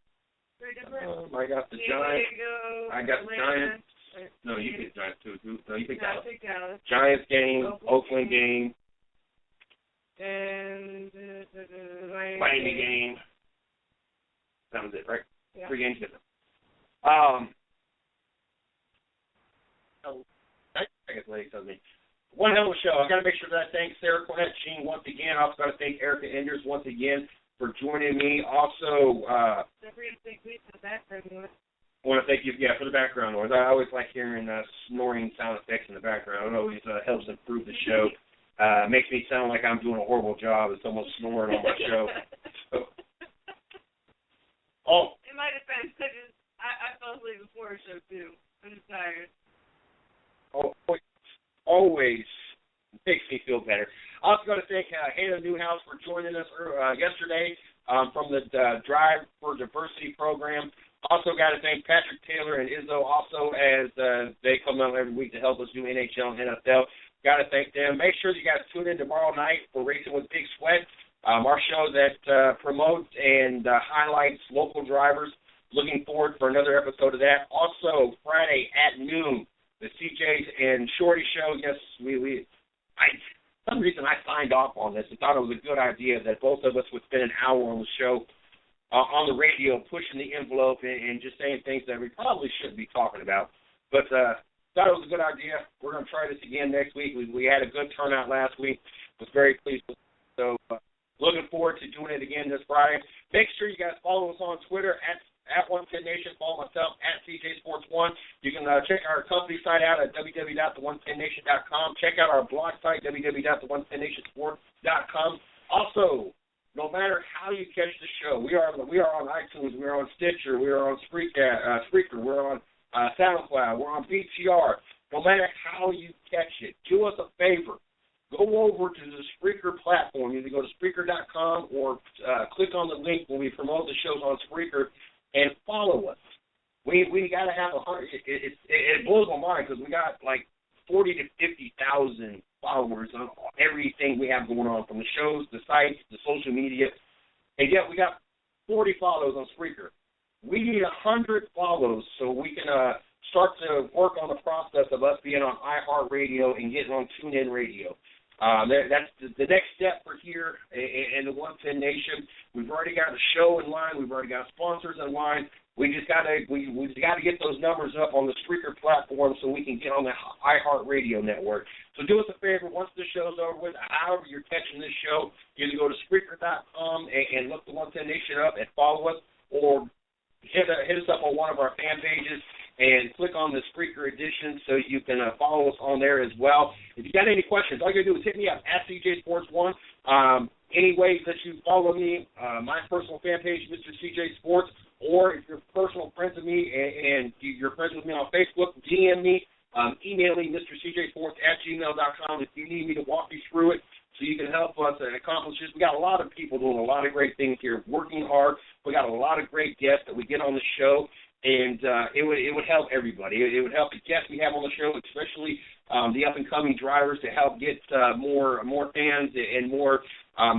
3 different? I got the Giants. I got the Giants. No, you picked Giants too. No, you picked Dallas. I picked Dallas. Giants game, Oakland game, and Miami game. That was it, right? Yeah. 3 games different. I guess lady tells me. One hell of a show. I got to make sure that I thank Sarah Cornett Sheen once again. I also got to thank Erica Enders once again for joining me. Also, I want to thank you, for the background noise. I always like hearing snoring sound effects in the background. It always helps improve the show. Makes me sound like I'm doing a horrible job. It's almost snoring on my show. So, in my defense, I fell asleep before the show too. I'm just tired. Always makes me feel better. I also got to thank Hannah Newhouse for joining us yesterday from the Drive for Diversity program. Also got to thank Patrick Taylor and Izzo also as they come out every week to help us do NHL and NFL. Got to thank them. Make sure you guys tune in tomorrow night for Racing with Big Sweat, our show that promotes and highlights local drivers. Looking forward for another episode of that. Also, Friday at noon, the CJ's and Shorty show. Yes, for some reason I signed off on this and thought it was a good idea that both of us would spend an hour on the show, on the radio, pushing the envelope and just saying things that we probably shouldn't be talking about. But thought it was a good idea. We're going to try this again next week. We had a good turnout last week. Was very pleased with it. So looking forward to doing it again this Friday. Make sure you guys follow us on Twitter at 110 Nation. Follow myself at CJ Sports 1. You can check our company site out at www.the110nation.com. Check out our blog site, www.the110nationsports.com. Also, no matter how you catch the show, we are on iTunes, we are on Stitcher, we are on Spreaker, we're on SoundCloud, we're on BTR. No matter how you catch it, do us a favor. Go over to the Spreaker platform. Either go to Spreaker.com or click on the link when we promote the shows on Spreaker and follow us. We got to have 100. It blows my mind because we got like 40 to 50,000 followers on everything we have going on, from the shows, the sites, the social media, and yet we got 40 follows on Spreaker. We need 100 follows so we can start to work on the process of us being on iHeartRadio and getting on TuneIn Radio. That's the next step for here in the 110 Nation. We've already got a show in line. We've already got sponsors in line. We just got to get those numbers up on the Spreaker platform so we can get on the iHeartRadio network. So do us a favor, once the show's over with, however you're catching this show, either go to Spreaker.com and look the 110 Nation up and follow us, or hit us up on one of our fan pages and click on the Spreaker edition so you can follow us on there as well. If you got any questions, all you got to do is hit me up at CJ Sports 1. Any ways that you follow me, my personal fan page, Mr. CJ Sports, or if you're personal friends with me and you're friends with me on Facebook, DM me, email me, MrCJSports@gmail.com if you need me to walk you through it so you can help us accomplish this. We got a lot of people doing a lot of great things here, working hard. We got a lot of great guests that we get on the show. And it would help everybody. It would help the guests we have on the show, especially the up-and-coming drivers, to help get more fans and more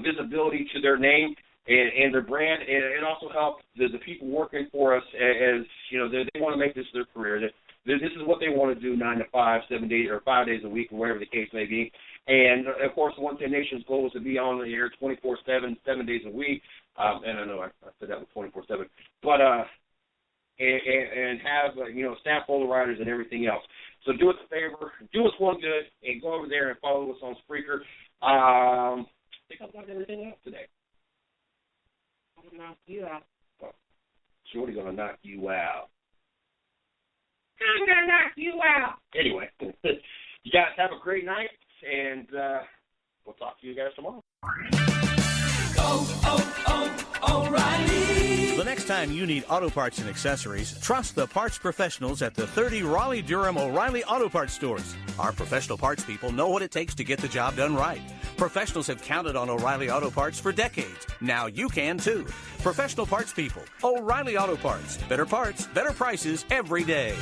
visibility to their name and their brand, and also help the people working for us as, you know, they want to make this their career. This is what they want to do 9 to 5, 7 days, or 5 days a week, or whatever the case may be. And, of course, the 110 Nation's goal is to be on the air 24/7, 7 days a week. And I know I said that was 24/7. But and have, staff full of riders and everything else. So do us a favor, do us one good, and go over there and follow us on Spreaker. I think I've got everything else today. I'm going to knock you out. Shorty going to knock you out. I'm going to knock you out. Anyway, you guys have a great night, and we'll talk to you guys tomorrow. O'Reilly. The next time you need auto parts and accessories, trust the parts professionals at the 30 Raleigh-Durham O'Reilly Auto Parts stores. Our professional parts people know what it takes to get the job done right. Professionals have counted on O'Reilly Auto Parts for decades. Now you can too. Professional parts people, O'Reilly Auto Parts. Better parts, better prices every day.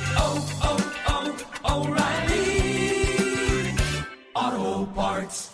O'Reilly Auto Parts.